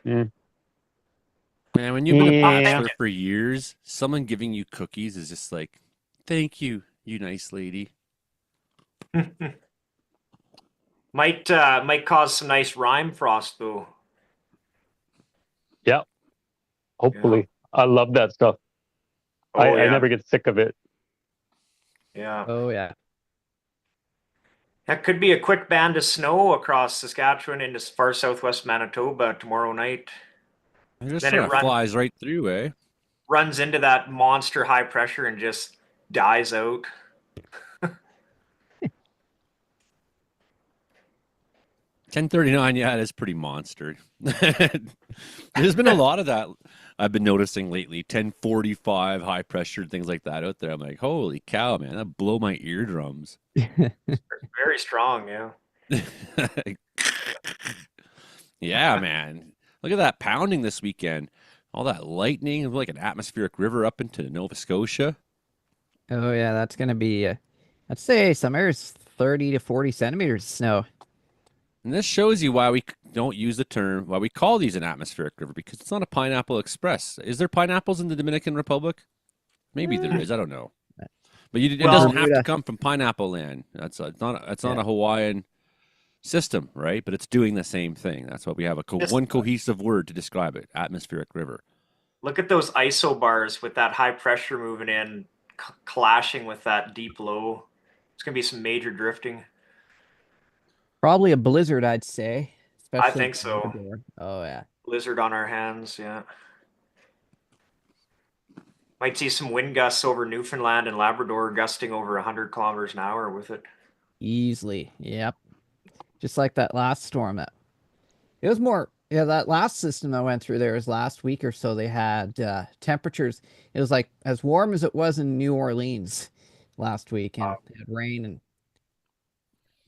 Mm. Man, when you've been a Yeah. bachelor for years, someone giving you cookies is just like, thank you, you nice lady. Might cause some nice rime frost though. Yeah. Hopefully. I love that stuff. Oh, I yeah. never get sick of it. Yeah. Oh, yeah. That could be a quick band of snow across Saskatchewan into far southwest Manitoba tomorrow night. It just Then sort of flies right through, eh? Runs into that monster high pressure and just dies out. 1039, yeah, it is pretty monster. There's been a lot of that I've been noticing lately. 1045 high pressure, things like that out there. I'm like, holy cow, man, that blow my eardrums. Very strong, yeah. Yeah, man. Look at that pounding this weekend. All that lightning, like an atmospheric river up into Nova Scotia. Oh, yeah, that's going to be, I'd say some areas 30 to 40 centimeters of snow. And this shows you why we don't use the term, why we call these an atmospheric river, because it's not a pineapple express. Is there pineapples in the Dominican Republic? Maybe there is. I don't know. But it doesn't have to come from pineapple land. It's not a Hawaiian system, right? But it's doing the same thing. That's why we have one cohesive word to describe it: atmospheric river. Look at those isobars with that high pressure moving in, clashing with that deep low. It's going to be some major drifting. Probably a blizzard, I'd say. I think so. Oh, yeah. Blizzard on our hands, yeah. Might see some wind gusts over Newfoundland and Labrador gusting over 100 kilometers an hour with it. Easily, yep. Just like that last storm. It was more, that last system that went through there was last week or so. They had temperatures. It was like as warm as it was in New Orleans last week. And it had rain and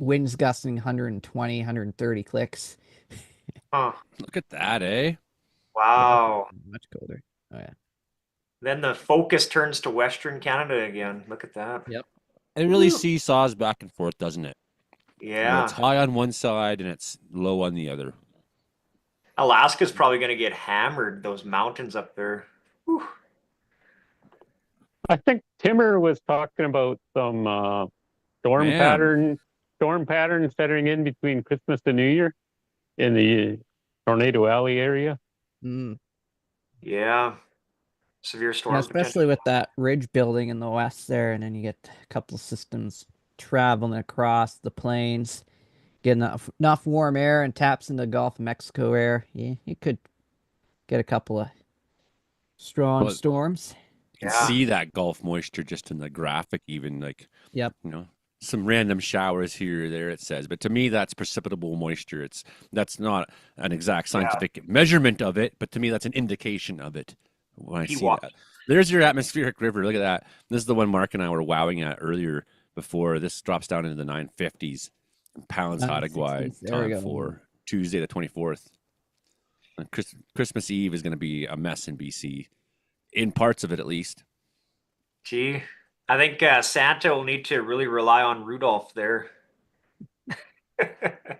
winds gusting 120, 130 clicks. Look at that, eh? Wow. Yeah, much colder. Oh, yeah. Then the focus turns to Western Canada again. Look at that. Yep. It really seesaws back and forth, doesn't it? Yeah. It's high on one side and it's low on the other. Alaska's probably going to get hammered, those mountains up there. Whew. I think Timmer was talking about some storm patterns setting in between Christmas and New Year in the Tornado Alley area. Mm. Yeah. severe storm Yeah, potential. especially with that ridge building in the west there, and then you get a couple of systems traveling across the plains, get enough warm air and taps into the Gulf of Mexico air. Yeah, you could get a couple of strong storms. You can see that Gulf moisture just in the graphic, even like, yep, you know, some random showers here or there, it says. But to me, that's precipitable moisture. That's not an exact scientific measurement of it, but to me, that's an indication of it when I see that. There's your atmospheric river. Look at that. This is the one Mark and I were wowing at earlier before this drops down into the 950s. Pounds Hattagwide time for Tuesday the 24th. And Christmas Eve is going to be a mess in BC, in parts of it at least. Gee, I think Santa will need to really rely on Rudolph there.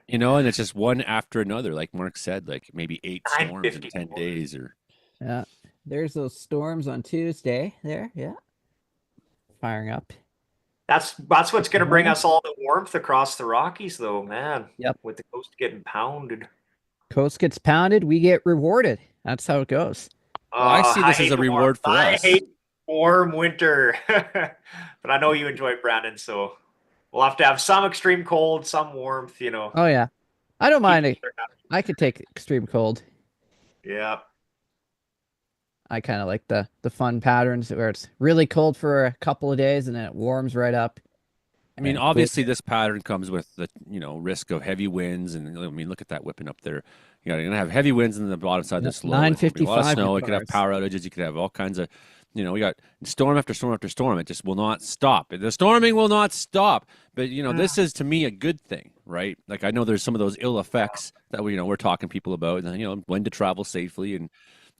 You know, and it's just one after another, like Mark said, like maybe 8 storms in 10 days. Yeah, there's those storms on Tuesday there. Yeah, firing up. That's what's going to bring us all the warmth across the Rockies, though, man. Yep. With the coast getting pounded. Coast gets pounded, we get rewarded. That's how it goes. Well, I see this as a reward for us. I hate warm winter, but I know you enjoy it, Brandon. So we'll have to have some extreme cold, some warmth. You know. Oh yeah, I don't mind it. I could take extreme cold. Yeah. I kind of like the fun patterns where it's really cold for a couple of days and then it warms right up. I mean, obviously this pattern comes with the, you know, risk of heavy winds. And I mean, look at that whipping up there. You know, you're going to have heavy winds in the bottom side of the slope. 955. A lot of snow. You could have power outages. You could have all kinds of, you know, we got storm after storm after storm. It just will not stop. The storming will not stop. But, you know, this is to me a good thing, right? Like I know there's some of those ill effects that we're talking people about, and, you know, when to travel safely and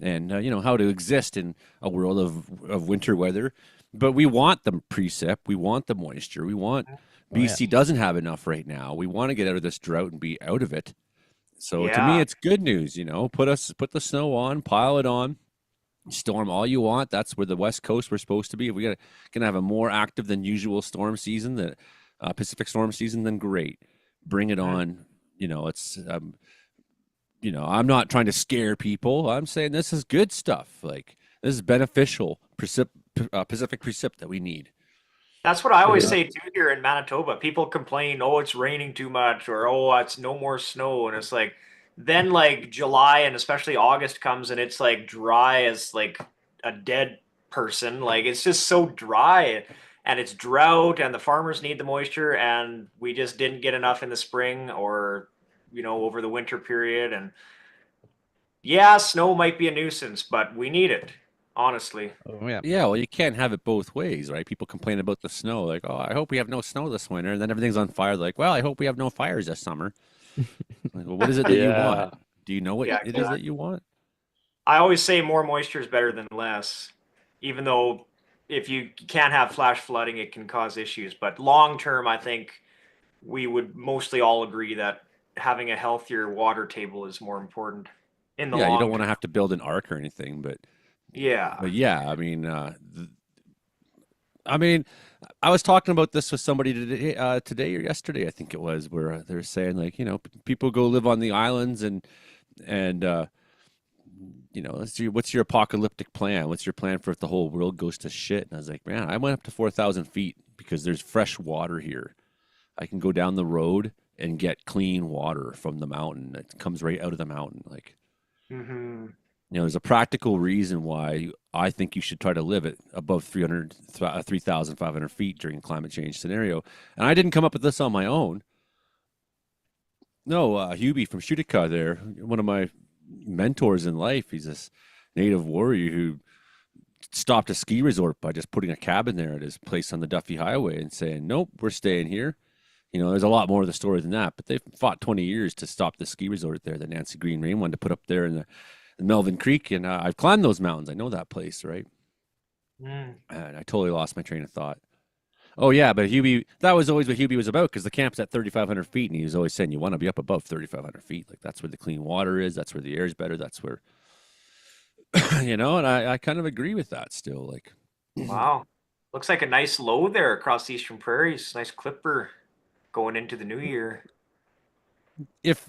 you know, how to exist in a world of winter weather. But we want the precip. We want the moisture. We want BC doesn't have enough right now. We want to get out of this drought and be out of it. So to me, it's good news. You know, put the snow on, pile it on, storm all you want. That's where the West Coast we're supposed to be. If we're gonna have a more active than usual storm season, the Pacific storm season, then great, bring it on. You know, it's you know, I'm not trying to scare people. I'm saying this is good stuff. Like this is beneficial Pacific precip that we need. That's what I always say too here in Manitoba. People complain, oh, it's raining too much, or oh, it's no more snow, and it's like then like July and especially August comes and it's like dry as like a dead person. Like it's just so dry and it's drought and the farmers need the moisture and we just didn't get enough in the spring or, you know, over the winter period. And yeah, snow might be a nuisance, but we need it. Honestly. Oh, yeah. Yeah, well, you can't have it both ways, right? People complain about the snow, like, oh, I hope we have no snow this winter. And then everything's on fire. Like, well, I hope we have no fires this summer. Like, well, what is it that you want? Do you know what it is that you want? I always say more moisture is better than less, even though if you can't have flash flooding, it can cause issues. But long term, I think we would mostly all agree that having a healthier water table is more important in the long you don't want to have to build an ark or anything, but I mean, I was talking about this with somebody today or yesterday, I think it was, where they're saying like, you know, people go live on the islands and you know, what's your apocalyptic plan? What's your plan for if the whole world goes to shit? And I was like, man, I went up to 4,000 feet because there's fresh water here. I can go down the road and get clean water from the mountain. It comes right out of the mountain, like. Mm-hmm. You know, there's a practical reason why I think you should try to live at above 3,500 feet during a climate change scenario. And I didn't come up with this on my own. No, Hubie from Shutika there, one of my mentors in life. He's this native warrior who stopped a ski resort by just putting a cabin there at his place on the Duffy Highway and saying, nope, we're staying here. You know, there's a lot more of the story than that, but they've fought 20 years to stop the ski resort there that Nancy Green Rain wanted to put up there in the Melvin Creek, and I've climbed those mountains. I know that place, right? And I totally lost my train of thought. Oh yeah, but Hubie, that was always what Hubie was about, because the camp's at 3,500 feet, and he was always saying you want to be up above 3,500 feet. Like that's where the clean water is. That's where the air is better. That's where, you know. And I kind of agree with that still. Like, wow, looks like a nice low there across the Eastern Prairies. Nice clipper going into the new year. if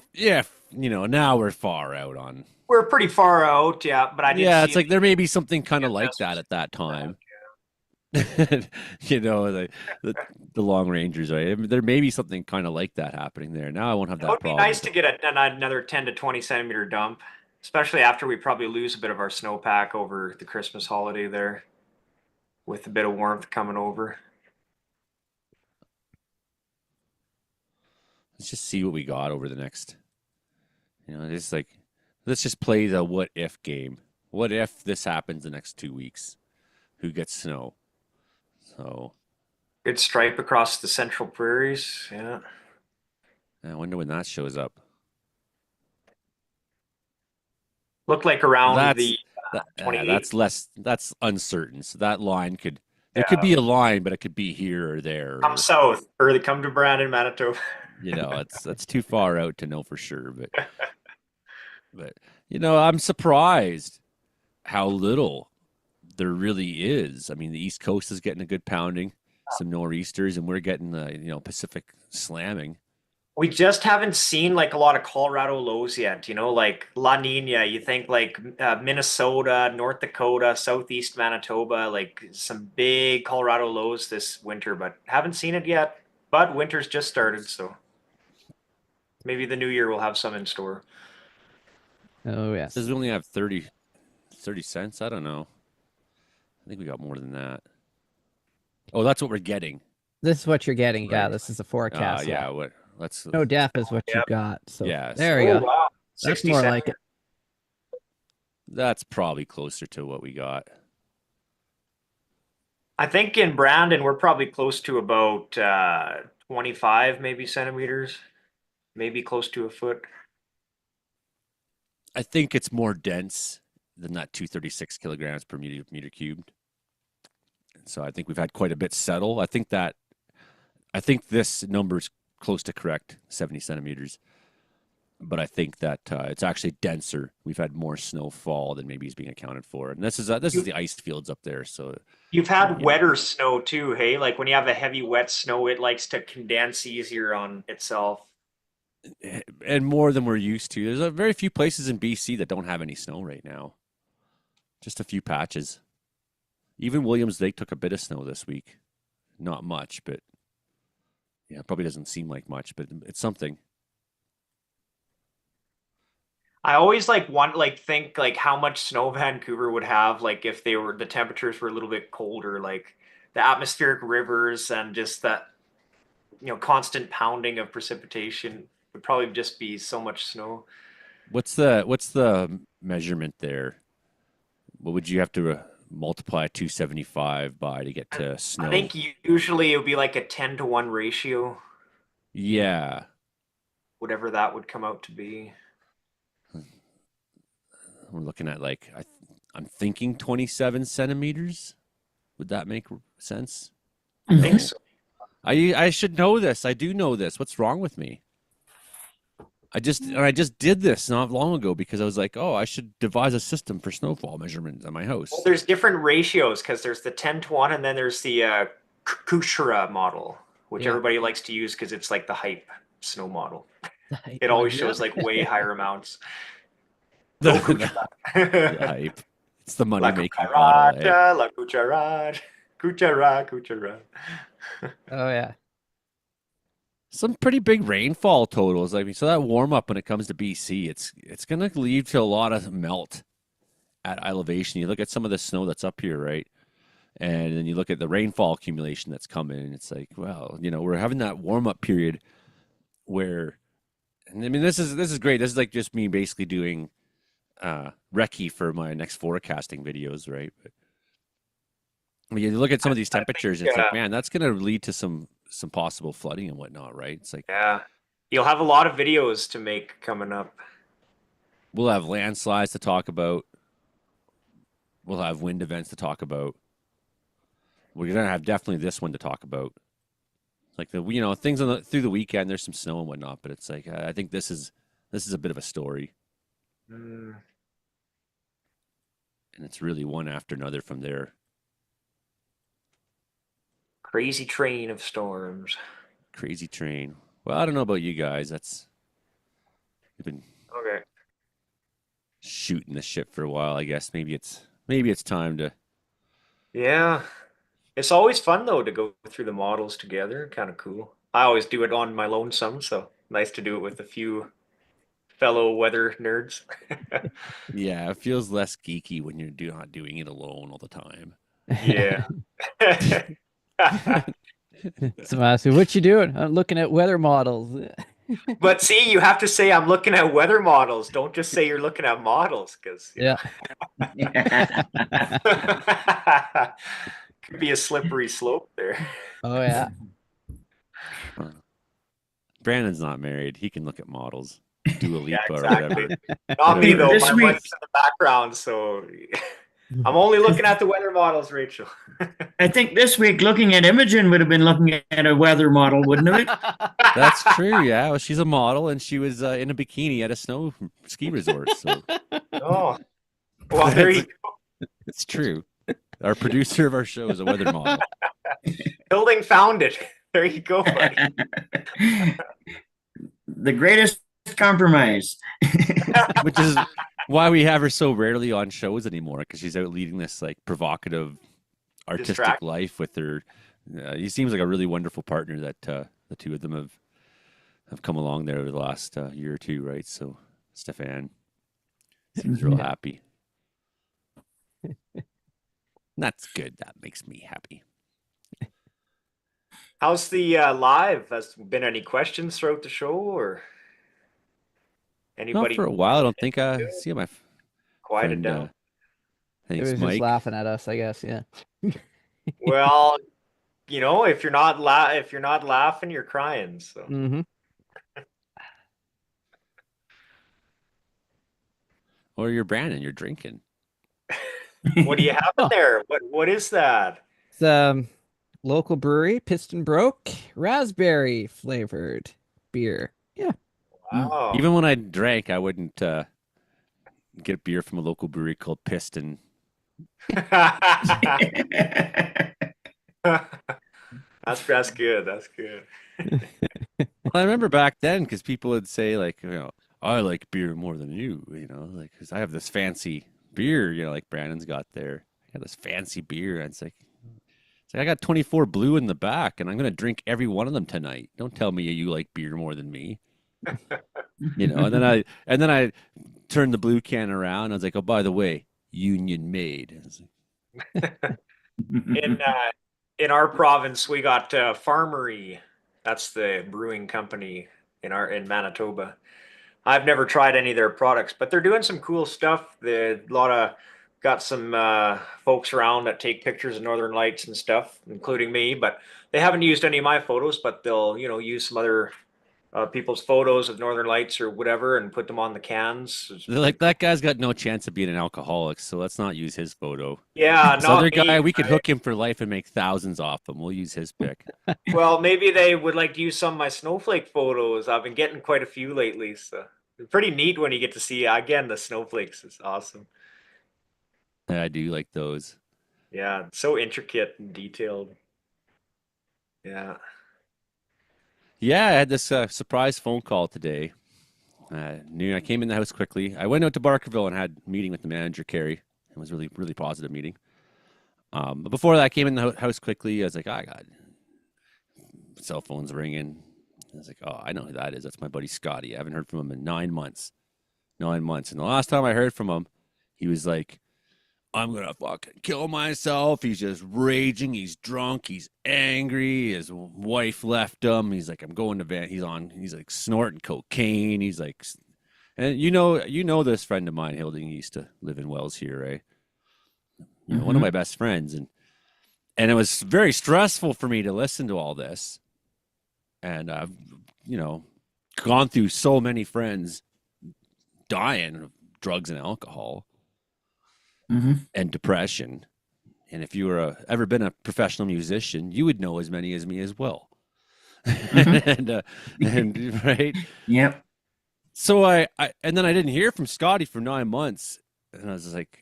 now we're far out on. We're pretty far out, yeah. But I did. Yeah, see it's like there may be something kind of like that at that time. The long rangers, right? There may be something kind of like that happening there. Now I won't have that It would problem. be nice to get another 10 to 20 centimeter dump, especially after we probably lose a bit of our snowpack over the Christmas holiday there, with a bit of warmth coming over. Let's just see what we got over the next. It's like, let's just play the what if game. What if this happens the next 2 weeks? Who gets snow? So good stripe across the central prairies. Yeah. I wonder when that shows up. Looked like around that's uncertain. So that line could could be a line, but it could be here or there. Come south, or they come to Brandon, Manitoba. That's too far out to know for sure. But I'm surprised how little there really is. I mean, the East Coast is getting a good pounding, some nor'easters, and we're getting the Pacific slamming. We just haven't seen like a lot of Colorado lows yet, like La Nina. You think like Minnesota, North Dakota, Southeast Manitoba, like some big Colorado lows this winter, but haven't seen it yet. But winter's just started, so maybe the new year will have some in store. Oh, yes. Does we only have 30 cents? I don't know. I think we got more than that. Oh, that's what we're getting. This is what you're getting. Right. Yeah, this is the forecast. Yeah, what? Let's. No def is what you got. So yeah, there we go. Wow. That's more like it. That's probably closer to what we got. I think in Brandon we're probably close to about 25 maybe centimeters, maybe close to a foot. I think it's more dense than that 236 kilograms per meter cubed. So I think we've had quite a bit settle. I think this number's close to correct, 70 centimeters. But I think that it's actually denser. We've had more snowfall than maybe is being accounted for, and this is the ice fields up there. So you've had wetter snow too, hey? Like when you have a heavy wet snow, it likes to condense easier on itself, and more than we're used to. There's very few places in BC that don't have any snow right now. Just a few patches. Even Williams Lake took a bit of snow this week, not much, but yeah, it probably doesn't seem like much, but it's something. I always think how much snow Vancouver would have, like if the temperatures were a little bit colder, like the atmospheric rivers and just that, constant pounding of precipitation would probably just be so much snow. What's the measurement there? What would you have to multiply 275 by to get to snow? I think usually it would be like a 10-to-1 ratio. Yeah. Whatever that would come out to be. We're looking at I'm thinking 27 centimeters. Would that make sense? I think so. I should know this. I do know this. What's wrong with me? I just did this not long ago because I was like, oh, I should devise a system for snowfall measurements at my house. Well, there's different ratios because there's the 10-to-1 and then there's the Kuchera model, which everybody likes to use because it's like the hype snow model. It always shows like way higher amounts. The hype. It's the money making model. La cucharada, cuchara. Oh yeah. Some pretty big rainfall totals. So that warm up when it comes to BC, it's gonna lead to a lot of melt at elevation. You look at some of the snow that's up here, right? And then you look at the rainfall accumulation that's coming, and it's like, well, we're having that warm up period where, and I mean, this is great. This is like just me basically doing recce for my next forecasting videos, right? But you look at some of these temperatures, it's like, man, that's going to lead to some possible flooding and whatnot, right? It's like, yeah, you'll have a lot of videos to make coming up. We'll have landslides to talk about. We'll have wind events to talk about. We're going to have definitely this one to talk about. Like things through the weekend, there's some snow and whatnot, but it's like, I think this is a bit of a story. And it's really one after another from there. Crazy train of storms. Crazy train. Well, I don't know about you guys. That's We've been Okay. shooting this shit for a while. I guess maybe it's time to. Yeah. It's always fun though to go through the models together. Kind of cool. I always do it on my lonesome, so nice to do it with a few fellow weather nerds. Yeah, it feels less geeky when you're not doing it alone all the time. Yeah. So I ask you, what you doing? I'm looking at weather models. But see, you have to say I'm looking at weather models. Don't just say you're looking at models, because Yeah. could be a slippery slope there. Oh yeah. Brandon's not married. He can look at models, Dua Lipa Yeah, or exactly. whatever. Not me though. This My week- wife's in the background, so I'm only looking at the weather models, Rachel. I think this week looking at Imogen would have been looking at a weather model, wouldn't it? That's true. Yeah, well, she's a model, and she was in a bikini at a snow ski resort. So Oh, well, there you go. it's true. Our producer of our show is a weather model. Hilding found it. There you go, buddy. The greatest compromise. Which is why we have her so rarely on shows anymore, because she's out leading this like provocative, artistic Distract. life with her. He seems like a really wonderful partner that the two of them have come along there over the last year or two, right? So Stefan seems real happy. That's good. That makes me happy. How's the live? Has been any questions throughout the show, or anybody? Not for a while. I don't think I see my Quieted friend. down. It Thanks, was Mike. just laughing at us, I guess. Yeah. Well, if you're not laughing, you're crying. So Mm-hmm. Or you're Brandon. You're drinking. what do you have in there? What is that? It's local brewery, Piston Broke, raspberry flavored beer. Yeah. Wow. Even when I drank, I wouldn't get beer from a local brewery called Piston. That's good. That's good. I remember back then, because people would say like, I like beer more than you, like because I have this fancy beer, like Brandon's got there. I got this fancy beer, and it's like I got 24 blue in the back, and I'm gonna drink every one of them tonight. Don't tell me you like beer more than me. And then I turned the blue can around. And I was like, oh, by the way, Union Made. In our province, we got Farmery. That's the brewing company in Manitoba. I've never tried any of their products, but they're doing some cool stuff. Got some folks around that take pictures of Northern Lights and stuff, including me. But they haven't used any of my photos, but they'll use some other people's photos of Northern Lights or whatever and put them on the cans. They're like, that guy's got no chance of being an alcoholic, so let's not use his photo. Yeah, this other guy, we could hook him for life and make thousands off him. We'll use his pic. Well, maybe they would like to use some of my snowflake photos. I've been getting quite a few lately, so it's pretty neat when you get to see again the snowflakes. It's awesome. Yeah, I do like those. Yeah, it's so intricate and detailed. Yeah. Yeah, I had this surprise phone call today. I came in the house quickly. I went out to Barkerville and had a meeting with the manager, Carrie. It was really, really positive meeting. But before that, I came in the house quickly. I was like, I got cell phone's ringing. I was like, oh, I know who that is. That's my buddy Scotty. I haven't heard from him in 9 months. 9 months. And the last time I heard from him, he was like, I'm going to fucking kill myself. He's just raging. He's drunk. He's angry. His wife left him. He's like, I'm going to van. He's like snorting cocaine. He's like, and you know this friend of mine, Hilding, he used to live in Wells here, right? One of my best friends. And it was very stressful for me to listen to all this. And I've, gone through so many friends dying of drugs and alcohol. And depression. And if you were ever been a professional musician, you would know as many as me as well. and right. Yep. So I then I didn't hear from Scotty for 9 months, and I was like,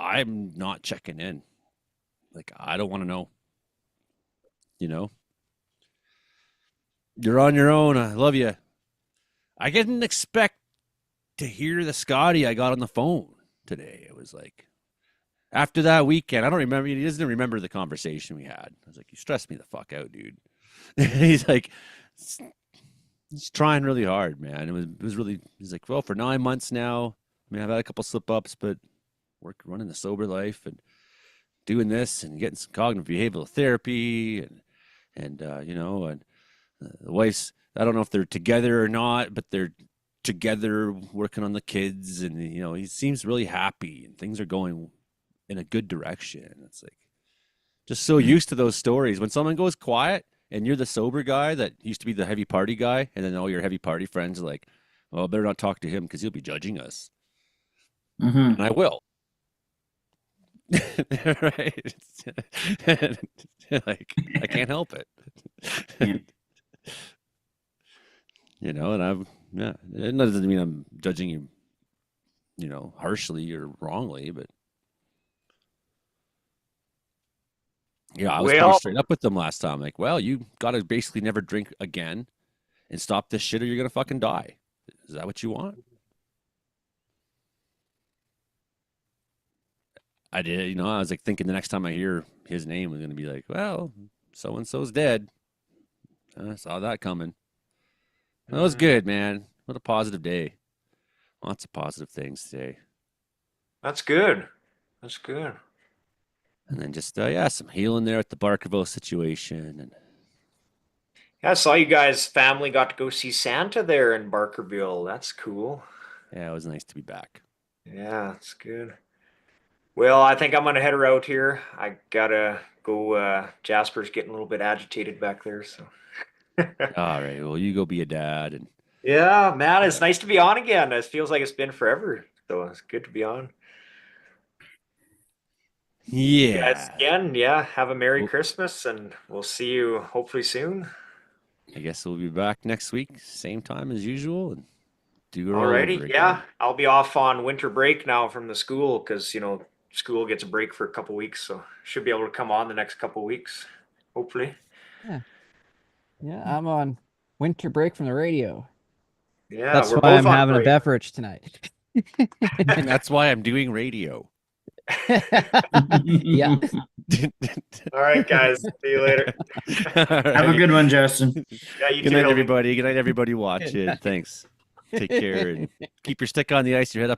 I'm not checking in. Like, I don't want to know. You're on your own. I love you. I didn't expect to hear the Scotty I got on the phone today. It was like, after that weekend, I don't remember. He doesn't remember the conversation we had. I was like, you stressed me the fuck out, dude. He's like, he's trying really hard, man. It was really, he's like, well, for 9 months now, I mean, I've had a couple slip ups, but running a sober life and doing this and getting some cognitive behavioral therapy and you know, and the wife's, I don't know if they're together or not, but they're together working on the kids, and you know, he seems really happy and things are going in a good direction. It's like, just so used to those stories when someone goes quiet and you're the sober guy that used to be the heavy party guy, and then all your heavy party friends are like, well, I better not talk to him because he'll be judging us. And I will. Right. Like, I can't help it. You know, and it doesn't mean I'm judging you, you know, harshly or wrongly, but yeah, I was pretty straight up with them last time. Like, well, you got to basically never drink again and stop this shit or you're going to fucking die. Is that what you want? I did, you know, I was like thinking the next time I hear his name, I'm going to be like, well, so-and-so's dead. I saw that coming. That was good, man. What a positive day. Lots of positive things today. That's good. That's good. And then just, yeah, some healing there at the Barkerville situation. And yeah, I saw you guys' family got to go see Santa there in Barkerville. That's cool. Yeah, it was nice to be back. Yeah, that's good. Well, I think I'm going to head her out here. I got to go. Jasper's getting a little bit agitated back there, so. All right. Well, you go be a dad. And yeah, man, it's nice to be on again. It feels like it's been forever, so it's good to be on. Yeah. Guys, again, yeah. Have a Merry Christmas, and we'll see you hopefully soon. I guess we'll be back next week, same time as usual, and do it all Alrighty, over again. yeah. I'll be off on winter break now from the school because you know school gets a break for a couple weeks, so should be able to come on the next couple weeks, hopefully. Yeah, I'm on winter break from the radio. Yeah, that's we're why both I'm on having break. a beverage tonight. And that's why I'm doing radio. Yeah. All right, guys. See you later. Right. Have a good one, Justin. Yeah, you Good too, night, Hilding. everybody. Good night, everybody watching. Thanks. Take care and keep your stick on the ice, your head up